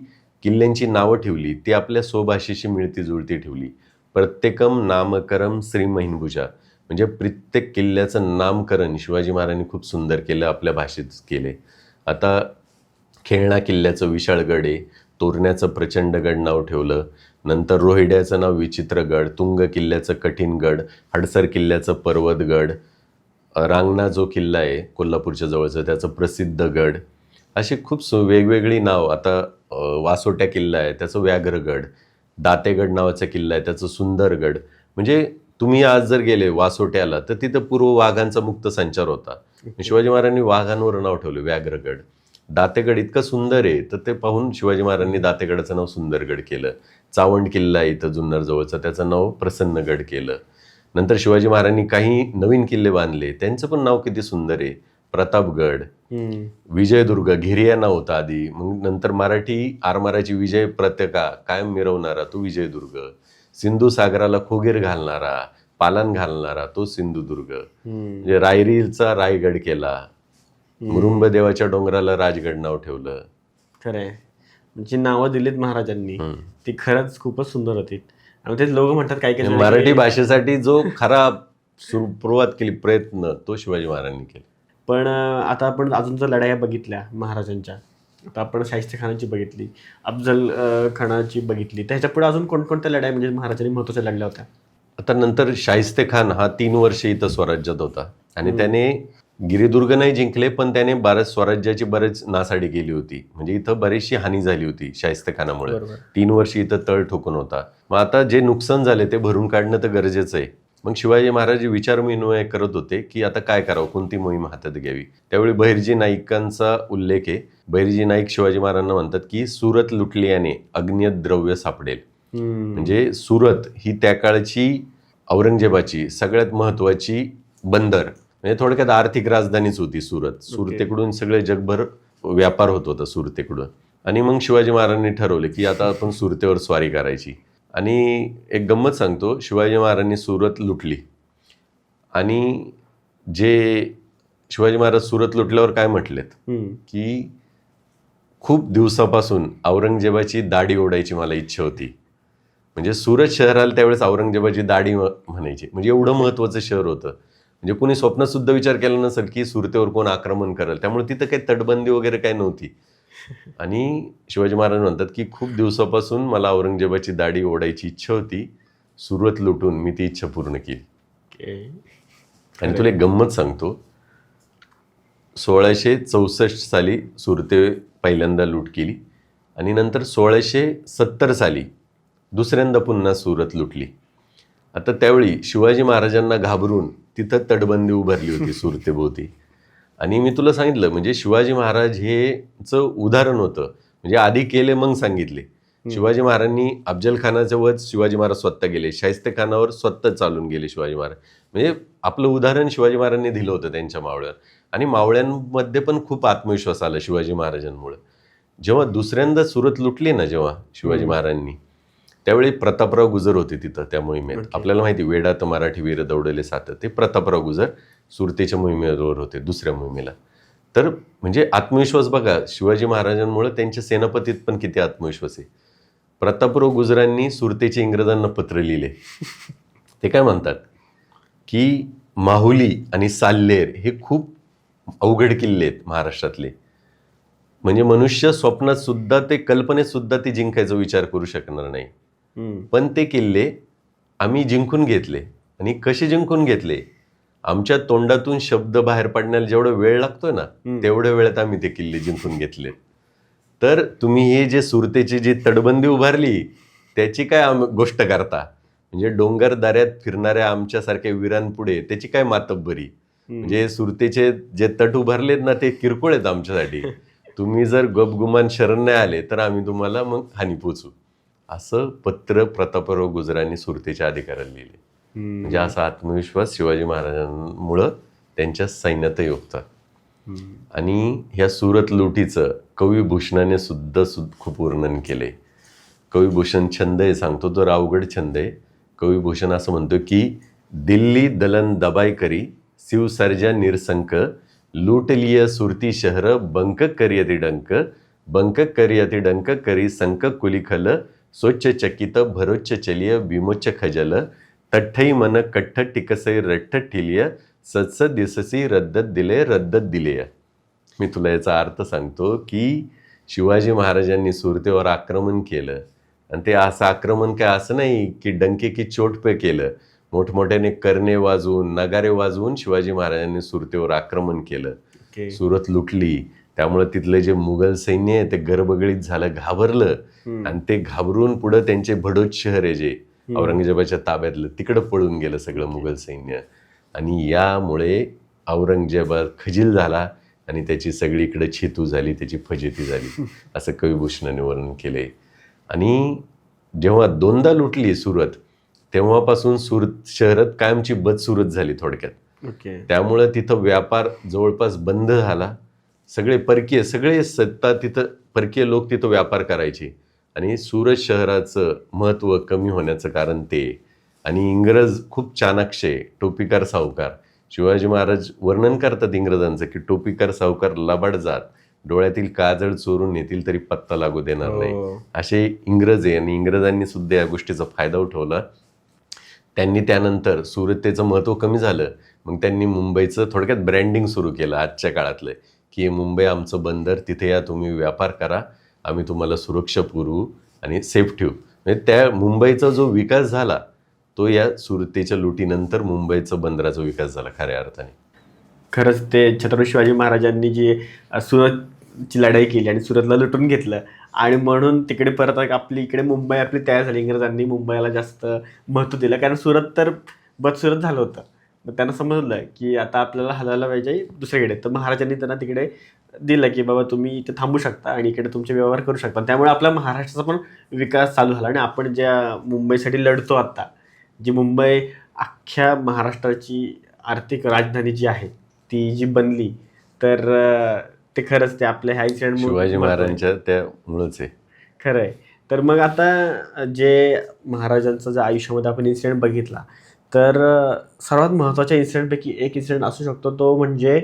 [SPEAKER 1] किल्ल्यांची नावं ठेवली ती आपल्या स्वभाषेशी मिळती जुळती ठेवली. प्रत्येकम नामकरम श्रीमहिनभुजा म्हणजे प्रत्येक किल्ल्याचं नामकरण शिवाजी महाराजांनी खूप सुंदर केलं, आपल्या भाषेत केले. आता खेळणा किल्ल्याचं विशाळगड आहे, तोरण्याचं प्रचंडगड नाव ठेवलं, नंतर रोहिड्याचं नाव विचित्रगड, तुंग किल्ल्याचं कठीणगड, हडसर किल्ल्याचं पर्वतगड, रांगणा जो किल्ला आहे कोल्हापूरच्या जवळचं त्याचं प्रसिद्ध गड, अशी खूप वेगवेगळी नाव. आता वासोट्या किल्ला आहे त्याचं व्याघ्रगड, दातेगड नावाचा किल्ला आहे त्याचं सुंदरगड. म्हणजे तुम्ही आज जर गेले वासोट्याला तर तिथं पूर्व वाघांचा मुक्त संचार होता. शिवाजी महाराजांनी वाघांवर नाव ठेवलं व्याघ्रगड. दातेगड इतकं सुंदर आहे तर ते पाहून शिवाजी महाराजांनी दातेगडाचं नाव सुंदरगड केलं. चावंड किल्ला आहे इथं जुन्नर जवळचा त्याचं नाव प्रसन्नगड केलं. नंतर शिवाजी महाराजांनी काही नवीन किल्ले बांधले त्यांचं पण नाव किती सुंदर आहे, प्रतापगड, विजयदुर्ग, घिरिया नाव होता आधी, मग नंतर मराठी आरमाराची विजय पताका कायम मिरवणारा तो विजयदुर्ग, सिंधू सागराला खोगीर घालणारा पालान घालणारा तो सिंधुदुर्ग, म्हणजे रायरीचा रायगड केला, मुरुंब देवाच्या डोंगराला राजगड नाव ठेवलं.
[SPEAKER 2] खरंय, म्हणजे नावं दिलीत महाराजांनी ती खरंच खूपच सुंदर होती. आणि तेच लोक म्हणतात काही काही
[SPEAKER 1] मराठी भाषेसाठी जो खरा सुरुवात केली प्रयत्न तो शिवाजी महाराजांनी केला.
[SPEAKER 2] पण आता आपण अजून जर लढाया बघितल्या महाराजांच्या, आता आपण शाहिस्ते खानाची बघितली, अफजल खानाची बघितली, त्याच्या पुढे अजून कोणकोणत्या लढाया म्हणजे महाराजांनी महत्त्वाच्या लढल्या होत्या?
[SPEAKER 1] आता नंतर शाहिस्ते खान हा 3 वर्ष इथं स्वराज्यात होता आणि त्याने गिरिदुर्ग नाही जिंकले, पण त्याने स्वराज्याची बरेच नासाडी केली होती. म्हणजे इथं बरीचशी हानी झाली होती शाहिस्ते खानामुळे. 3 वर्ष इथं तळ ठोकून होता. मग आता जे नुकसान झाले ते भरून काढणं तर गरजेचं आहे. मग शिवाजी महाराज विचार विनिमय करत होते की आता काय करावं, कोणती मोहीम हातात घ्यावी. त्यावेळी बहिर्जी नाईकांचा उल्लेख आहे. बहिर्जी नाईक शिवाजी महाराजांना म्हणतात की सुरत लुटल्याने अग्नियत द्रव्य सापडेल. म्हणजे सुरत ही त्या काळची औरंगजेबाची सगळ्यात महत्वाची बंदर, म्हणजे थोडक्यात आर्थिक राजधानीच होती सुरत. सुरतेकडून सगळे जगभर व्यापार होत होता सुरतेकडून. आणि मग शिवाजी महाराजांनी ठरवले की आता आपण सुरतेवर स्वारी करायची. आणि एक गंमत सांगतो, शिवाजी महाराजांनी सुरत लुटली आणि जे शिवाजी महाराज सुरत लुटल्यावर काय म्हटलेत की खूप दिवसापासून औरंगजेबाची दाढी ओढायची मला इच्छा होती. म्हणजे सुरत शहराला त्यावेळेस औरंगजेबाची दाढी म्हणायची, म्हणजे एवढं महत्त्वाचं शहर होतं. म्हणजे कोणी स्वप्नात सुद्धा विचार केला नसेल की सुरतेवर कोण आक्रमण करेल. त्यामुळे तिथं काही तटबंदी वगैरे काही नव्हती. आणि शिवाजी महाराज म्हणतात की खूप दिवसापासून मला औरंगजेबाची दाढी ओढायची इच्छा होती, सुरत लुटून मी ती इच्छा पूर्ण केली. आणि तुला एक गंमत सांगतो, 1664 साली सुरते पहिल्यांदा लूट केली आणि नंतर 1670 साली दुसऱ्यांदा पुन्हा सुरत लुटली. आता त्यावेळी शिवाजी महाराजांना घाबरून तिथं तटबंदी उभारली होती सुरतेभोवती. आणि मी तुला सांगितलं म्हणजे शिवाजी महाराज हेचं उदाहरण होतं. म्हणजे आधी केले मग सांगितले. शिवाजी महाराजांनी अफजल खानाच्या वध शिवाजी महाराज स्वतः गेले, शाहिस्ते खानावर स्वतः चालून गेले शिवाजी महाराज. म्हणजे आपलं उदाहरण शिवाजी महाराजांनी दिलं होतं त्यांच्या मावळ्यावर. आणि मावळ्यांमध्ये पण खूप आत्मविश्वास आला शिवाजी महाराजांमुळे. जेव्हा दुसऱ्यांदा सुरत लुटली ना जेव्हा शिवाजी महाराजांनी, त्यावेळी प्रतापराव गुजर होते तिथं त्या मोहिमेत. आपल्याला माहिती वेडात मराठी वीर दौडले सात, ते प्रतापराव गुजर सुरतेच्या मोहिमेवर होते दुसऱ्या मोहिमेला. तर म्हणजे आत्मविश्वास बघा, शिवाजी महाराजांमुळे त्यांच्या सेनापतीत पण किती आत्मविश्वास आहे. प्रतापराव गुजरांनी सुरतेचे इंग्रजांना पत्र लिहिले. ते काय म्हणतात की माहुली आणि साल्हेर हे खूप अवघड किल्ले आहेत महाराष्ट्रातले. म्हणजे मनुष्य स्वप्नात सुद्धा ते, कल्पनेत सुद्धा ते जिंकायचा विचार करू शकणार नाही. पण ते किल्ले आम्ही जिंकून घेतले. आणि कसे जिंकून घेतले? आमच्या तोंडातून शब्द बाहेर पडण्याला जेवढा वेळ लागतोय ना, तेवढ्या वेळात आम्ही ते किल्ले जिंकून घेतले. तर तुम्ही हे जे सुरतेची जी तटबंदी उभारली त्याची काय गोष्ट करता? म्हणजे डोंगर दऱ्यात फिरणाऱ्या आमच्यासारख्या वीरांपुढे त्याची काय मातब्बरी? म्हणजे सुरतेचे जे तट उभारलेत ना ते किरकोळ आहेत आमच्यासाठी. तुम्ही जर गपगुमान शरण नाही आले तर आम्ही तुम्हाला मग हानी पोचू. असं पत्र प्रतापराव गुजरांनी सुरतेच्या अधिकाऱ्याला लिहिले. म्हणजे असा आत्मविश्वास शिवाजी महाराजांमुळं त्यांच्या सैन्यातही होता. आणि ह्या सुरत लुटीचं कविभूषणाने सुद्धा खूप वर्णन केले. कविभूषण छंद आहे, सांगतो तो अवघड छंद आहे. कविभूषण असं म्हणतो की दिल्ली दलन दबाई करी शिव सर्जा निरसंक लूटलिय सुरती शहर बंक करियती डंक करी संक कुलिखल स्वच्छ चकित भरोच्च चलिय विमोच्च खजल तठ्ठई मन कठ्ठ टिकसई रठ्ठ ठिलिय सत्स दिससी रद्दत दिलेय. मी तुला याचा अर्थ सांगतो की शिवाजी महाराजांनी सुरतेवर आक्रमण केलं आणि ते असं आक्रमण काय असं नाही की डंके की चोट पे केलं. मोठमोठ्याने करणे वाजवून, नगारे वाजवून शिवाजी महाराजांनी सुरतेवर आक्रमण केलं. सुरत लुटली. त्यामुळे तिथलं जे मुघल सैन्य आहे ते गरबगडीत झालं, घाबरलं. आणि ते घाबरून पुढं त्यांचे भडोच शहर आहे जे औरंगजेबाच्या ताब्यातलं, तिकडं पळून गेलं सगळं मुघल सैन्य. आणि यामुळे औरंगजेबा खजील झाला आणि त्याची सगळीकडे छेतू झाली, त्याची फजिती झाली, असं कविभूषणाने वर्णन केलंय. आणि जेव्हा दोनदा लुटली सुरत तेव्हापासून सुरत शहरात कायमची बदसुरत झाली थोडक्यात. त्यामुळं तिथं व्यापार जवळपास बंद झाला. सगळे सत्ता तिथं परकीय लोक तिथं व्यापार करायचे. आणि सुरत शहराचं महत्त्व कमी होण्याचं कारण ते. आणि इंग्रज खूप चाणाक्ष आहे, टोपीकार सावकार. शिवाजी महाराज वर्णन करतात इंग्रजांचं की टोपीकार सावकार लबाड जात, डोळ्यातील काजळ चोरून नेतील तरी पत्ता लागू देणार नाही, असे इंग्रज आहे. आणि इंग्रजांनी सुद्धा या गोष्टीचा फायदा उठवला. त्यांनी त्यानंतर सुरतेचं महत्त्व कमी झालं. मग त्यांनी मुंबईचं थोडक्यात ब्रँडिंग सुरू केलं आजच्या काळातलं की मुंबई आमचं बंदर, तिथे या तुम्ही व्यापार करा, आम्ही तुम्हाला सुरक्षा पुरवू आणि सेफ ठेवू. म्हणजे त्या मुंबईचा जो विकास झाला तो या सुरतेच्या लुटीनंतर मुंबईचा बंदराचा विकास झाला खऱ्या अर्थाने.
[SPEAKER 2] खरंच ते छत्रपती शिवाजी महाराजांनी जी सुरतची लढाई केली आणि सुरतला लुटून घेतलं आणि म्हणून तिकडे परत आपली इकडे मुंबई आपली तयार झाली. इंग्रजांनी मुंबईला जास्त महत्त्व दिलं कारण सुरत तर बदसुरत झालं होतं. मग त्यांना समजलं की आता आपल्याला हलायला पाहिजे दुसरीकडे. तर महाराजांनी त्यांना तिकडे दिलं की बाबा तुम्ही इथे थांबू शकता आणि इकडे तुमचे व्यवहार करू शकता. त्यामुळे आपल्या महाराष्ट्राचा पण विकास चालू झाला. आणि आपण ज्या मुंबईसाठी लढतो आता, जी मुंबई अख्ख्या महाराष्ट्राची आर्थिक राजधानी जी आहे ती जी बनली, तर ते खरंच ते आपल्या ह्या इन्सिडेंट
[SPEAKER 1] शिवाजी महाराजांच्या त्यामुळेच आहे.
[SPEAKER 2] खरं आहे. तर मग आता जे महाराजांचं जर आयुष्यामध्ये आपण इन्सिडेंट बघितला तर सर्वात महत्त्वाच्या इन्सिडेंटपैकी एक इन्सिडेंट असू शकतो तो म्हणजे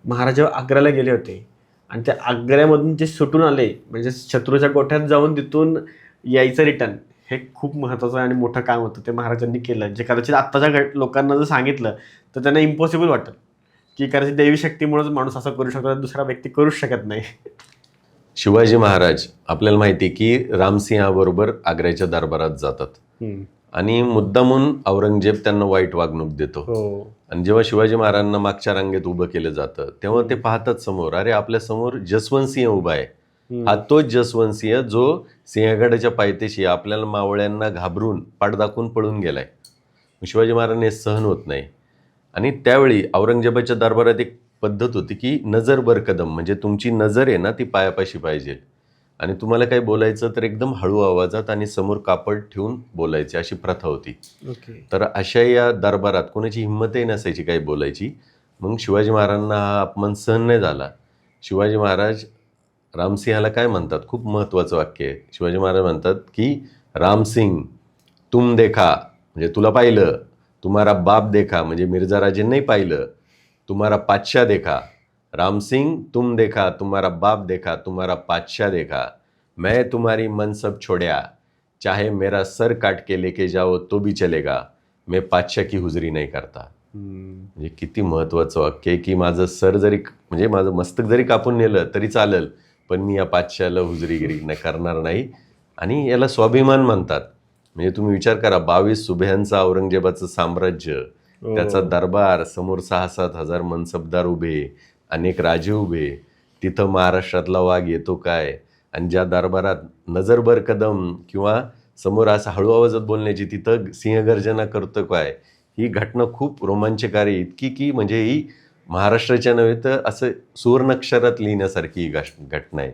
[SPEAKER 2] महाराज जेव्हा आग्र्याला गेले होते आणि त्या आग्र्यामधून जे सुटून आले, म्हणजे शत्रूच्या गोठ्यात जाऊन तिथून यायचं रिटर्न, हे खूप महत्त्वाचं आणि मोठं काम होतं ते महाराजांनी केलं. जे कदाचित आत्ताच्या लोकांना जर सांगितलं तर त्यांना इम्पॉसिबल वाटेल की कदाचित दैवी शक्तीमुळेच माणूस असं करू शकतो, दुसरा व्यक्ती करूच शकत नाही.
[SPEAKER 1] शिवाजी महाराज आपल्याला माहिती आहे की रामसिंहाबरोबर आग्र्याच्या दरबारात जातात आणि मुद्दामून औरंगजेब त्यांना वाईट वागणूक देतो. आणि जेव्हा शिवाजी महाराजांना मागच्या रांगेत उभं केलं जातं तेव्हा ते पाहतात समोर, अरे आपल्या समोर जसवंतसिंह उभा आहे. हा तोच जसवंतसिंह जो सिंहगडाच्या पायथ्याशी आपल्याला मावळ्यांना घाबरून पाठ दाखवून पळून गेलाय. शिवाजी महाराजांना हे सहन होत नाही. आणि त्यावेळी औरंगजेबाच्या दरबारात एक पद्धत होती की नजर बर कदम, म्हणजे तुमची नजर आहे ना ती पायापाशी पाहिजे आणि तुम्हाला काही बोलायचं तर एकदम हळू आवाजात आणि समोर कापड ठेवून बोलायचे, अशी प्रथा होती. तर अशा या दरबारात कोणाची हिंमतही नसायची काही बोलायची. मग शिवाजी महाराजांना हा अपमान सहन नाही झाला. शिवाजी महाराज रामसिंहाला काय म्हणतात, खूप महत्त्वाचं वाक्य आहे. शिवाजी महाराज म्हणतात की रामसिंग तुम देखा, म्हणजे तुला पाहिलं, तुम्हारा बाप देखा, म्हणजे मिर्झा राजेंनाही पाहिलं, तुम्हारा पातशाह देखा, राम सिंह तुम देखा, तुम्हारा बाप देखा, तुम्हारा बादशाह देखा, मैं तुम्हारी मनसब छोड्या, चाहे मेरा सर काट के लेके जाओ तो भी चलेगा, मैं बादशाह की हुजरी नाही करता. म्हणजे किती महत्वाचं वाक्य आहे की माझं सर जरी म्हणजे माझं मस्तक जरी कापून नेलं तरी चालेल, पण मी या बादशाहला हुजरीगिरी करणार नाही. आणि याला स्वाभिमान म्हणतात. म्हणजे तुम्ही विचार करा, 22 सुभ्यांचं औरंगजेबाचं साम्राज्य, त्याचा दरबार, समोर 6-7 हजार मनसबदार उभे, अनेक राजे उभे, तिथं महाराष्ट्रातला वाघ येतो काय, आणि ज्या दरबारात नजरभर कदम किंवा समोर असं हळू आवाजात बोलण्याची तिथं सिंहगर्जना करतो काय. ही घटना खूप रोमांचकारी, इतकी की म्हणजे ही महाराष्ट्राच्या नव्हे तर असं सुवर्णाक्षरात लिहिण्यासारखी ही घटना आहे.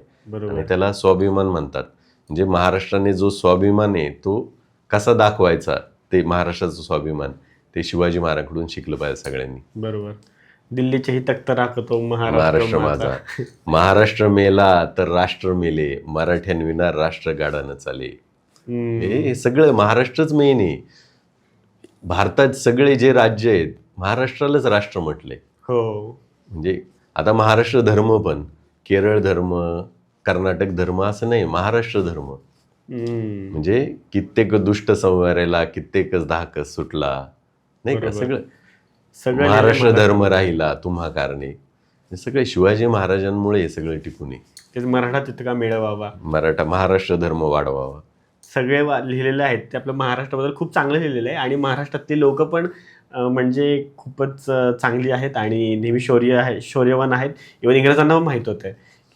[SPEAKER 1] आणि त्याला स्वाभिमान म्हणतात. म्हणजे महाराष्ट्राने जो स्वाभिमान आहे तो कसा दाखवायचा, ते महाराष्ट्राचा स्वाभिमान ते शिवाजी महाराजांकडून शिकलं पाहिजे सगळ्यांनी.
[SPEAKER 2] बरोबर. दिल्लीचेही तख्त राखतो
[SPEAKER 1] महाराष्ट्र माझा, महाराष्ट्र मेला तर राष्ट्र मेले, मराठ्यांविना राष्ट्र गाडानं चाले. हे सगळं महाराष्ट्रच मेन आहे. भारतात सगळे जे राज्य आहेत महाराष्ट्रालाच राष्ट्र म्हटले.
[SPEAKER 2] हो.
[SPEAKER 1] म्हणजे आता महाराष्ट्र धर्म पण केरळ धर्म, कर्नाटक धर्म असं नाही, महाराष्ट्र धर्म. म्हणजे कित्येक दुष्ट संवारायला कित्येकच धाकस सुटला, नाही का. सगळं महाराष्ट्र धर्म राहिला तुम्हा कारणे. हे सगळे शिवाजी महाराजांमुळे हे सगळं टिकून आहे.
[SPEAKER 2] तेच मराठा तितका मिळवावा,
[SPEAKER 1] महाराष्ट्र धर्म वाढवावा.
[SPEAKER 2] सगळे लिहिलेले आहेत ते आपल्या महाराष्ट्राबद्दल खूप चांगलं लिहिलेलं आहे. आणि महाराष्ट्रातली लोक पण म्हणजे खूपच चांगली आहेत आणि नेहमी शौर्यवान आहेत. इव्हन इंग्रजांना पण माहीत होतं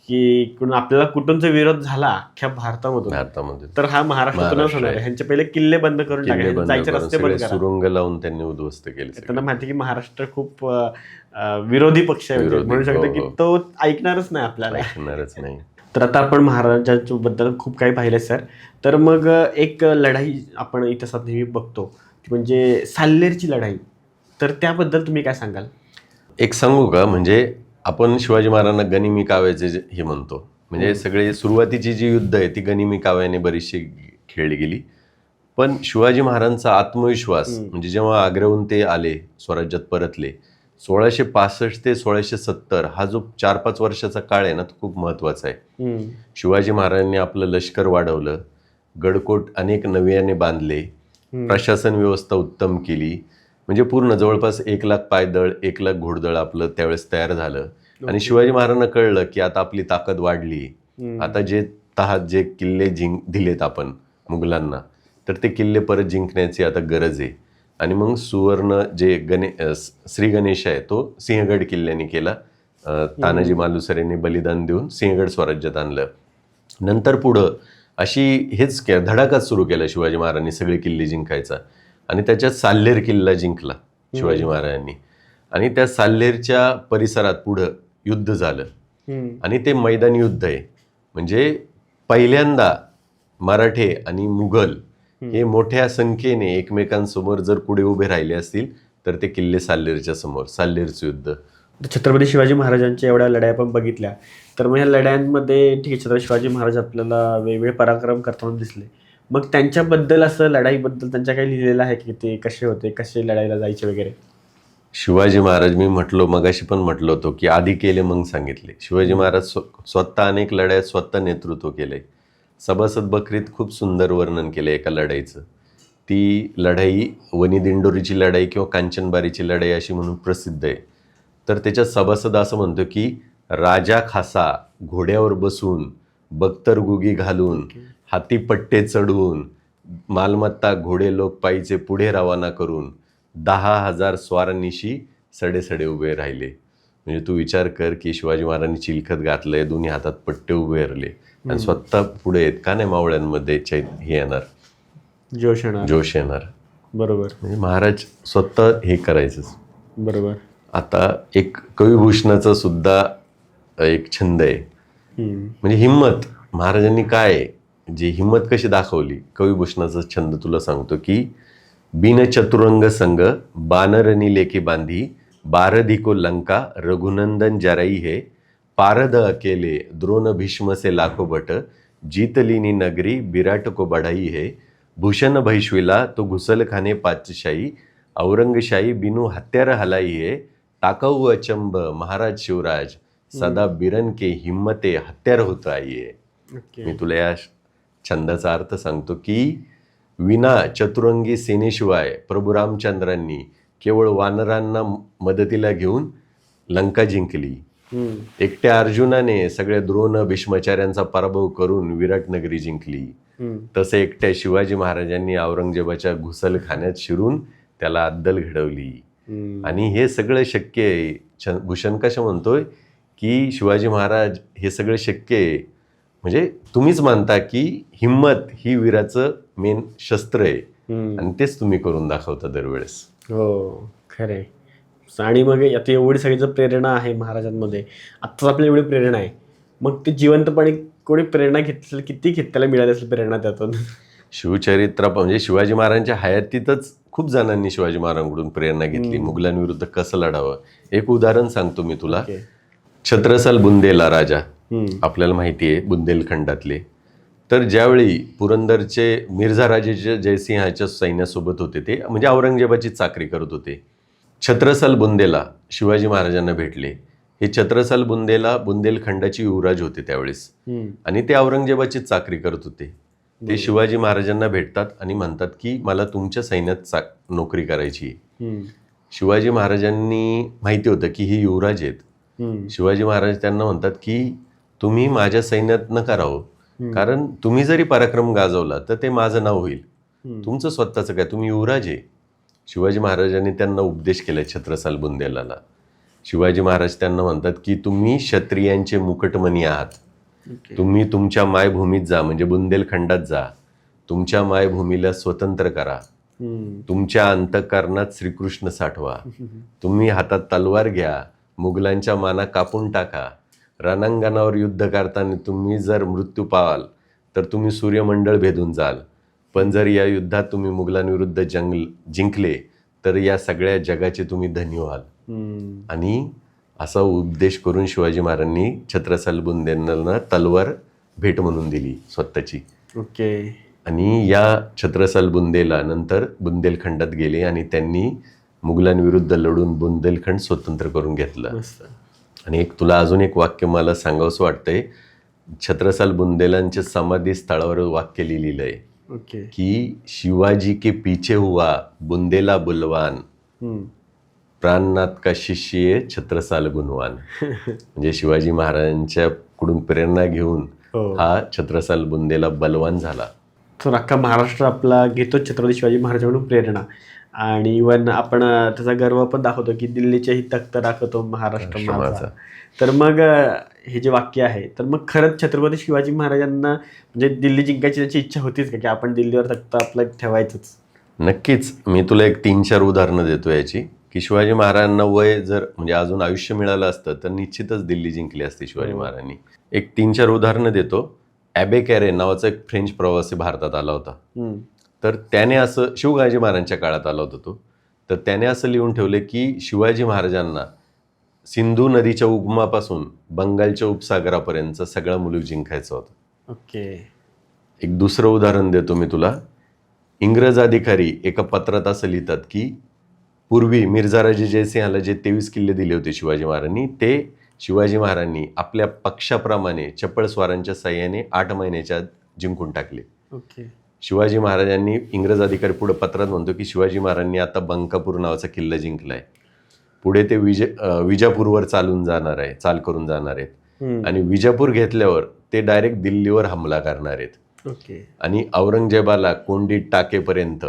[SPEAKER 2] की आपल्याला कुठूनचा विरोध झाला अख्ख्या भारतामधून तर हा महाराष्ट्रातूनच होणार आहे. ह्यांचे पहिले किल्ले बंद करून टाकायचे, जायचे रस्ते बंद करा,
[SPEAKER 1] सुरुंग लावून त्यांनी उद्ध्वस्त केले.
[SPEAKER 2] त्यांना माहिती की महाराष्ट्र खूप विरोधी पक्ष आहे, म्हणू शकतो की तो ऐकणारच नाही आपल्याला,
[SPEAKER 1] ऐकणारच नाही.
[SPEAKER 2] तर आता आपण महाराजांच्या बद्दल खूप काही पाहिलं सर. तर मग एक लढाई आपण इतिहासात नेहमी बघतो ती म्हणजे साल्हेरची लढाई, तर त्याबद्दल तुम्ही काय सांगाल?
[SPEAKER 1] एक सांगू का, म्हणजे आपण शिवाजी महाराजांना गनिमी काव्याचे हे म्हणतो. म्हणजे सगळे सुरुवातीची जी युद्ध आहे ती गनिमी काव्याने बरीचशी खेळली गेली. पण शिवाजी महाराजांचा आत्मविश्वास म्हणजे जेव्हा आग्र्याहून ते आले, स्वराज्यात परतले, 1665 ते 1670 हा जो 4-5 वर्षाचा काळ आहे ना, तो खूप महत्वाचा आहे. शिवाजी महाराजांनी आपलं लष्कर वाढवलं, गडकोट अनेक नव्याने बांधले, प्रशासन व्यवस्था उत्तम केली. म्हणजे पूर्ण जवळपास 1 लाख पायदळ, 1 लाख घोडदळ आपलं त्यावेळेस तयार झालं. आणि शिवाजी महाराजांना कळलं की आता आपली ताकद वाढली, आता जे किल्ले दिलेत आपण मुघलांना, तर ते किल्ले परत जिंकण्याची आता गरज आहे. आणि मग सुवर्ण जे श्री गणेश आहे तो सिंहगड किल्ल्याने केला. तानाजी मालुसरे यांनी बलिदान देऊन सिंहगड स्वराज्यात आणलं. नंतर पुढं हेच धडाकाच सुरू केला शिवाजी महाराजांनी, सगळे किल्ले जिंकायचा. आणि त्याच्यात साल्हेर किल्ला जिंकला शिवाजी महाराजांनी. आणि त्या साल्हेरच्या परिसरात पुढं युद्ध झालं. आणि ते मैदानी युद्ध आहे. म्हणजे पहिल्यांदा मराठे आणि मुघल हे मोठ्या संख्येने एकमेकांसमोर जर पुढे उभे राहिले असतील तर ते किल्ले साल्हेरच्या समोर, साल्हेरचं युद्ध.
[SPEAKER 2] छत्रपती शिवाजी महाराजांच्या एवढ्या लढाया आपण बघितल्या, तर मग ह्या लढायांमध्ये ठीक आहे, छत्रपती शिवाजी महाराज आपल्याला वेगवेगळे पराक्रम करताना दिसले. मग त्यांच्याबद्दल असं लढाईबद्दल त्यांच्या काही लिहिलेलं आहे की ते कसे होते, कसे लढाईला जायचे वगैरे?
[SPEAKER 1] शिवाजी महाराज, मी मगाशी पण म्हटलं होतं की आधी केले मग सांगितले. शिवाजी महाराज स्वतः अनेक लढायात स्वतः नेतृत्व केले. सभासद बकरीत खूप सुंदर वर्णन केलं एका लढाईचं. ती लढाई वनी दिंडोरीची लढाई किंवा कांचनबारीची लढाई अशी म्हणून प्रसिद्ध आहे. तर त्याच्यात सभासद असं म्हणतो की राजा खासा घोड्यावर बसून, बख्तर गुगी घालून, हाती पट्टे चढवून, मालमत्ता घोडे लोक पायीचे पुढे रवाना करून 10,000 स्वारांनीशी सडे उभे राहिले. म्हणजे तू विचार कर की शिवाजी महाराजांनी चिलखत घातलंय, दोन्ही हातात पट्टे उभे राहिले आणि स्वतः पुढे आहेत. का नाही मावळ्यांमध्ये हे येणार, जोश येणार.
[SPEAKER 2] बरोबर.
[SPEAKER 1] म्हणजे महाराज स्वतः हे करायचंच.
[SPEAKER 2] बरोबर.
[SPEAKER 1] आता एक कविभूषणाचा सुद्धा एक छंद आहे. म्हणजे हिंमत, महाराजांनी काय जी हिंमत कशी दाखवली, कविभूषणाचा छंद तुला सांगतो की बिन चतुरंग संग बानरनी लेके बांधी, बारधिको लंका रघुनंदन जराई है, पारद अकेले द्रोण भीष्म से लाखो भट, जीतलीनी नगरी विराट को बढ़ाई है, भूषण भैश्विला तो घुसल खाने पातशाही, औरंगशाही बिनु हत्यार हलाई है, टाकाऊ अचंब महाराज शिवराज, सदा बिरन के हिम्मते हत्यार होत आईये.
[SPEAKER 2] ओके.
[SPEAKER 1] मी तुला या छंदाचा अर्थ सांगतो की विना चतुरंगी सेनेशिवाय प्रभू रामचंद्रांनी केवळ वानरांना मदतीला घेऊन लंका जिंकली.
[SPEAKER 2] हम्म.
[SPEAKER 1] एकट्या अर्जुनाने सगळ्या द्रोण भीष्माचार्यांचा पराभव करून विराट नगरी जिंकली.
[SPEAKER 2] हम्म.
[SPEAKER 1] तसं एकट्या शिवाजी महाराजांनी औरंगजेबाच्या घुसलखान्यात शिरून त्याला अद्दल घडवली.
[SPEAKER 2] हम्म.
[SPEAKER 1] आणि हे सगळं शक्य आहे. भूषण कसं म्हणतोय की शिवाजी महाराज हे सगळं शक्य आहे, म्हणजे तुम्हीच मानता की हिम्मत ही वीराचं मेन शस्त्र आहे
[SPEAKER 2] हम्म.
[SPEAKER 1] आणि तेच तुम्ही करून दाखवता दरवेळेस.
[SPEAKER 2] हो खरंय. आणि मग आता एवढी सगळी जर प्रेरणा आहे महाराजांमध्ये, आत्ताच आपल्याला एवढी प्रेरणा आहे, मग ते जिवंतपणे कोणी प्रेरणा घेतली असेल, किती त्याला मिळाली असेल प्रेरणा त्यातून?
[SPEAKER 1] शिवचरित्र म्हणजे शिवाजी महाराजांच्या हयातीतच खूप जणांनी शिवाजी महाराजांकडून प्रेरणा घेतली. मुघलांविरुद्ध कसं लढावं. एक उदाहरण सांगतो मी तुला.
[SPEAKER 2] ओके.
[SPEAKER 1] छत्रसाल बुंदेला राजा,
[SPEAKER 2] हम्म.
[SPEAKER 1] आपल्याला माहिती आहे बुंदेलखंडातले. तर ज्यावेळी पुरंदरचे मिर्झा राजेच्या जयसिंहाच्या सैन्यासोबत होते, ते म्हणजे औरंगजेबाची चाकरी करत होते. छत्रसाल बुंदेला शिवाजी महाराजांना भेटले. हे छत्रसाल बुंदेला बुंदेलखंडाचे युवराज होते त्यावेळेस
[SPEAKER 2] हम्म.
[SPEAKER 1] आणि ते औरंगजेबाची चाकरी करत होते. ते शिवाजी महाराजांना भेटतात आणि म्हणतात की मला तुमच्या सैन्यात नोकरी करायची आहे.
[SPEAKER 2] हम्म.
[SPEAKER 1] शिवाजी महाराजांनी माहिती होतं की ही युवराज आहेत.
[SPEAKER 2] हम्म.
[SPEAKER 1] शिवाजी महाराज त्यांना म्हणतात की तुम्ही माझ्या सैन्यात नका राहू, कारण तुम्ही जरी पराक्रम गाजवला तर ते माझं नाव होईल. तुमचं स्वतःचं काय, तुम्ही युवराज आहे. शिवाजी महाराजांनी त्यांना उपदेश केला छत्रसाल बुंदेलाला. शिवाजी महाराज त्यांना म्हणतात की तुम्ही क्षत्रियांचे मुकुटमणी आहात.
[SPEAKER 2] ओके.
[SPEAKER 1] तुम्ही तुमच्या मायभूमीत जा, म्हणजे बुंदेलखंडात जा. तुमच्या मायभूमीला स्वतंत्र करा.
[SPEAKER 2] हम्म.
[SPEAKER 1] तुमच्या अंतःकरणात श्रीकृष्ण साठवा. तुम्ही हातात तलवार घ्या, मुघलांच्या माना कापून टाका. रणांगणावर युद्ध करताना तुम्ही जर मृत्यू पावाल तर तुम्ही सूर्यमंडळ भेदून जाल, पण जर या युद्धात तुम्ही मुघलांविरुद्ध जिंकले तर या सगळ्या जगाचे तुम्ही धनी व्हाल.
[SPEAKER 2] हम्म.
[SPEAKER 1] आणि असा उपदेश करून शिवाजी महाराजांनी छत्रसाल बुंदेलांना तलवार भेट म्हणून दिली स्वतःची.
[SPEAKER 2] ओके.
[SPEAKER 1] आणि या छत्रसाल बुंदेला नंतर बुंदेलखंडात गेले आणि त्यांनी मुघलांविरुद्ध लढून बुंदेलखंड स्वतंत्र करून घेतलं.
[SPEAKER 2] मस्त.
[SPEAKER 1] आणि एक तुला अजून एक वाक्य मला सांगावंसं वाटतंय. छत्रसाल बुंदेलांच्या समाधी स्थळावर वाक्य लिहिलेलं आहे
[SPEAKER 2] ओके.
[SPEAKER 1] की शिवाजी के पीछे हुआ बुंदेला बुलवान,
[SPEAKER 2] हम्म.
[SPEAKER 1] प्राणनाथ का शिष्य छत्रसाल गुणवान. म्हणजे शिवाजी महाराजांच्याकडून प्रेरणा घेऊन
[SPEAKER 2] हो.
[SPEAKER 1] हा छत्रसाल बुंदेला बलवान झाला.
[SPEAKER 2] तर अख्खा महाराष्ट्र आपला घेतो छत्रपती शिवाजी महाराजांकडून प्रेरणा. आणि इव्हन आपण त्याचा गर्व पण दाखवतो की दिल्लीचे ही तख्त राखतो महाराष्ट्र माझा. तर मग हे जे वाक्य आहे, तर मग खरंच छत्रपती शिवाजी महाराजांना म्हणजे दिल्ली जिंकायची त्याची इच्छा होतीच का, की आपण दिल्लीवर तख्त आपलं ठेवायचंच?
[SPEAKER 1] नक्कीच. मी तुला एक 3-4 उदाहरणं देतो याची, की शिवाजी महाराजांना वय जर म्हणजे अजून आयुष्य मिळालं असतं तर निश्चितच दिल्ली जिंकली असती शिवाजी महाराजांनी. एक 3-4 उदाहरणं देतो. ॲबे कॅरे नावाचा एक फ्रेंच प्रवासी भारतात आला होता. तर त्याने असं, शिवाजी महाराजांच्या काळात आला होता तो, तर त्याने असं लिहून ठेवले की शिवाजी महाराजांना सिंधू नदीच्या उगमापासून बंगालच्या उपसागरापर्यंत सगळा मुलूक जिंकायचा होता.
[SPEAKER 2] ओके.
[SPEAKER 1] एक दुसरं उदाहरण देतो मी तुला. इंग्रज अधिकारी एका पत्रात असं लिहितात की पूर्वी मिर्झा राजे जयसिंहाला जे 23 किल्ले दिले होते शिवाजी महाराजांनी, ते शिवाजी महाराजांनी आपल्या पक्षाप्रमाणे चपळ स्वारांच्या साह्याने 8 महिन्याच्या जिंकून टाकले.
[SPEAKER 2] ओके.
[SPEAKER 1] शिवाजी महाराजांनी, इंग्रज अधिकारी पुढे पत्रात म्हणतो की शिवाजी महाराजांनी आता बंकापूर नावाचा किल्ला जिंकलाय. पुढे ते विजापूरवर चाल करून जाणार आहेत आणि विजापूर घेतल्यावर ते डायरेक्ट दिल्लीवर हमला करणार आहेत.
[SPEAKER 2] ओके.
[SPEAKER 1] आणि औरंगजेबाला कोंडीत टाकेपर्यंत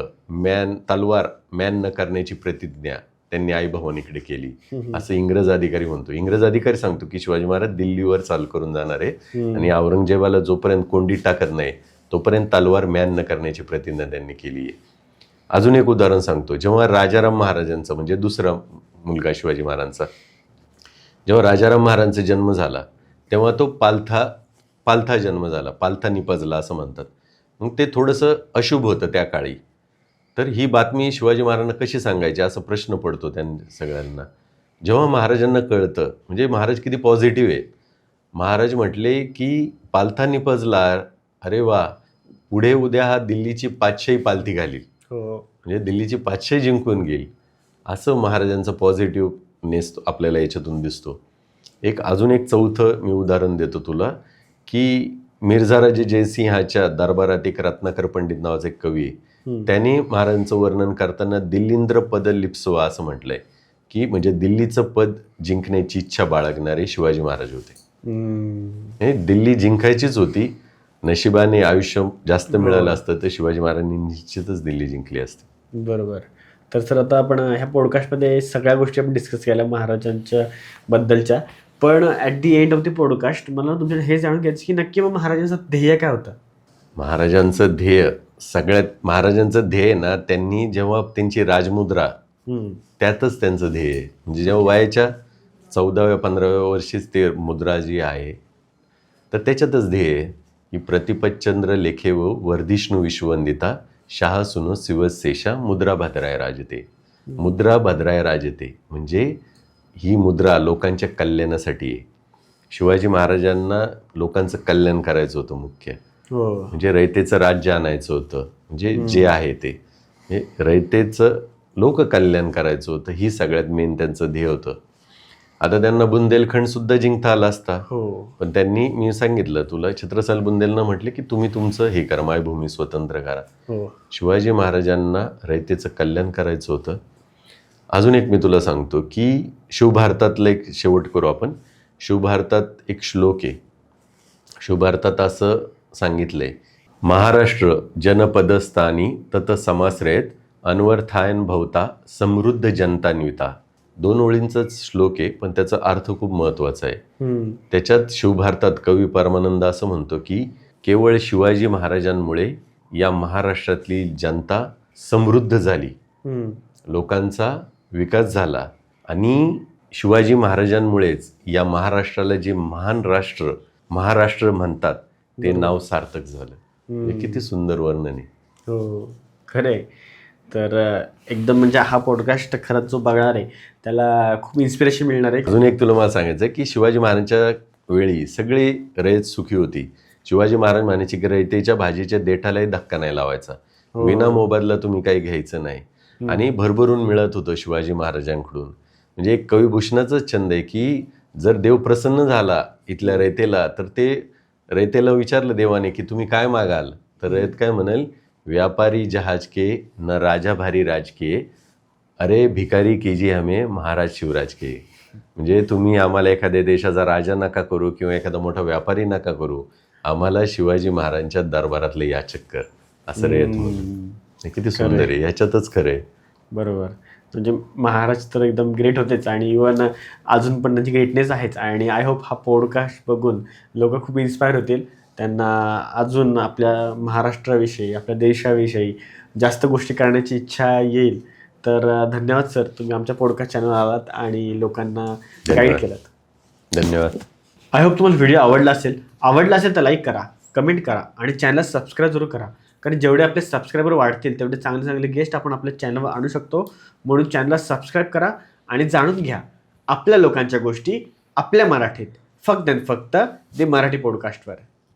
[SPEAKER 1] तलवार मॅन न करण्याची प्रतिज्ञा त्यांनी आई भवानीकडे केली, असं इंग्रज अधिकारी म्हणतो. इंग्रज अधिकारी सांगतो की शिवाजी महाराज दिल्लीवर चाल करून जाणार आहे आणि औरंगजेबाला जोपर्यंत कोंडीत टाकत नाही तोपर्यंत तलवार मॅन न करण्याची प्रतिज्ञा त्यांनी केली आहे. अजून एक उदाहरण सांगतो. जेव्हा राजाराम महाराजांचा म्हणजे दुसरा मुलगा शिवाजी महाराजांचा, जेव्हा राजाराम महाराजांचा जन्म झाला तेव्हा तो पालथा जन्म झाला, पालथा निपजला असं म्हणतात. मग ते थोडंसं अशुभ होतं त्या काळी. तर ही बातमी शिवाजी महाराजांना कशी सांगायची असा प्रश्न पडतो त्यांना सगळ्यांना. जेव्हा महाराजांना कळतं, म्हणजे महाराज किती पॉझिटिव्ह आहेत. महाराज म्हटले की पालथा निपजला, अरे वा, पुढे उद्या हा दिल्लीची पातशाही पालथी घालील, म्हणजे दिल्लीची पातशाही जिंकून घेईल, असं महाराजांचा पॉझिटिव्हनेस आपल्याला याच्यातून दिसतो. अजून एक चौथं मी उदाहरण देतो तुला, की मिर्झाराजे जयसिंहाच्या दरबारात एक रत्नाकर पंडित नावाचा एक कवी आहे. त्याने महाराजांचं वर्णन करताना दिल्लींद्र पद लिप्सवा असं म्हटलंय, की म्हणजे दिल्लीचं पद जिंकण्याची इच्छा बाळगणारे शिवाजी महाराज होते. हे दिल्ली जिंकायचीच होती, नशिबाने आयुष्य जास्त मिळालं असतं तर शिवाजी महाराजांनी निश्चितच दिल्ली जिंकली असते.
[SPEAKER 2] बरोबर. तर सर आता आपण ह्या पॉडकास्टमध्ये सगळ्या गोष्टी आपण डिस्कस केल्या महाराजांच्या बद्दलच्या, पण at the end of the podcast मला तुमच्याकडे हे जाणून घ्यायचं की नक्की मग महाराजांचं ध्येय काय होतं?
[SPEAKER 1] महाराजांचं ध्येय ना, त्यांनी जेव्हा त्यांची राजमुद्रा त्यातच त्यांचं ध्येय आहे. म्हणजे जेव्हा वयाच्या 14व्या 15व्या वर्षीच ते मुद्रा जी आहे तर त्याच्यातच ध्येय आहे की प्रतिपतचंद्र लेखे व वर्धिष्णू विश्ववंदिता शाह सुनो शिवशेषा मुद्रा भद्राय राजते. मुद्रा भद्राय राजते म्हणजे ही मुद्रा लोकांच्या कल्याणासाठी आहे. शिवाजी महाराजांना लोकांचं कल्याण करायचं होतं मुख्य, म्हणजे रयतेचं राज्य आणायचं होतं, म्हणजे जे आहे ते रयतेचं लोककल्याण करायचं होतं. ही सगळ्यात मेन त्यांचं ध्येय होतं. आता त्यांना बुंदेलखंड सुद्धा जिंकता आला असता, पण त्यांनी, मी सांगितलं तुला, छत्रसाल बुंदेलनं म्हटले की तुम्ही तुमचं हे करा, मायभूमी स्वतंत्र करा. शिवाजी महाराजांना रयतेचं कल्याण करायचं होतं. अजून एक मी तुला सांगतो की शिवभारतातलं एक शेवट करू आपण. शिवभारतात एक श्लोक आहे. शिवभारतात असं सांगितलंय, महाराष्ट्र जनपदस्थानी तत समाश्रयत अन्वर्थायन भवता समृद्ध जनतान्विता. 2 ओळींचाच श्लोक आहे, पण त्याचा अर्थ खूप महत्वाचा आहे. त्याच्यात शिवभारतात कवी परमानंद असं म्हणतो की केवळ शिवाजी महाराजांमुळे या महाराष्ट्रातली जनता समृद्ध झाली, लोकांचा विकास झाला, आणि शिवाजी महाराजांमुळेच या महाराष्ट्राला जे महान राष्ट्र महाराष्ट्र म्हणतात ते नाव सार्थक झालं. किती सुंदर वर्णन आहे.
[SPEAKER 2] हो, खरंय. तर एकदम म्हणजे हा पॉडकास्ट खरंच जो बघणार आहे त्याला खूप इन्स्पिरेशन मिळणार आहे.
[SPEAKER 1] अजून एक तुला मला सांगायचं की शिवाजी महाराजांच्या वेळी सगळी रयत सुखी होती. शिवाजी महाराज म्हणायचे की रयतेच्या भाजीच्या देठालाही धक्का नाही लावायचा, विना मोबदला तुम्ही काही घ्यायचं नाही, आणि भरभरून मिळत होतं शिवाजी महाराजांकडून. म्हणजे एक कविभूषणाचाच छंद आहे की जर देव प्रसन्न झाला इथल्या रयतेला तर ते रयतेला विचारलं देवाने की तुम्ही काय मागाल, तर रयत काय म्हणाल, व्यापारी जहाज के न राजा भारी राज के, अरे भिकारी कीजिए हमें महाराज शिवराज के. म्हणजे तुम्ही आम्हाला एखाद्या देशाचा राजा नका करू किंवा एखादा मोठा व्यापारी नका करू, आम्हाला शिवाजी महाराजांच्या दरबारातले याचक कर, असं रयत म्हणून. किती सुंदर आहे, ह्याच्यातच खरं आहे.
[SPEAKER 2] बरोबर. म्हणजे महाराज तर एकदम ग्रेट होतेच, आणि इव्हन अजून पण त्यांची ग्रेटनेस आहेच. आणि आय होप हा पॉडकास्ट बघून लोक खूप इन्स्पायर होतील, त्यांना अजून आपल्या महाराष्ट्राविषयी आपल्या देशाविषयी जास्त गोष्टी करण्याची इच्छा येईल. तर धन्यवाद सर, तुम्ही आमच्या पॉडकास्ट चॅनल आलात आणि लोकांना गाईड केलात.
[SPEAKER 1] धन्यवाद.
[SPEAKER 2] आय होप तुम्हाला व्हिडिओ आवडला असेल तर लाईक करा, कमेंट करा आणि चॅनलला सबस्क्राईब जरूर करा, कारण जेवढे आपले सबस्क्रायबर वाढतील तेवढे चांगले चांगले गेस्ट आपण आपल्या चॅनलवर आणू शकतो. म्हणून चॅनलला सबस्क्राईब करा आणि जाणून घ्या आपल्या लोकांच्या गोष्टी आपल्या मराठीत, फक्त द मराठी पॉडकास्टवर.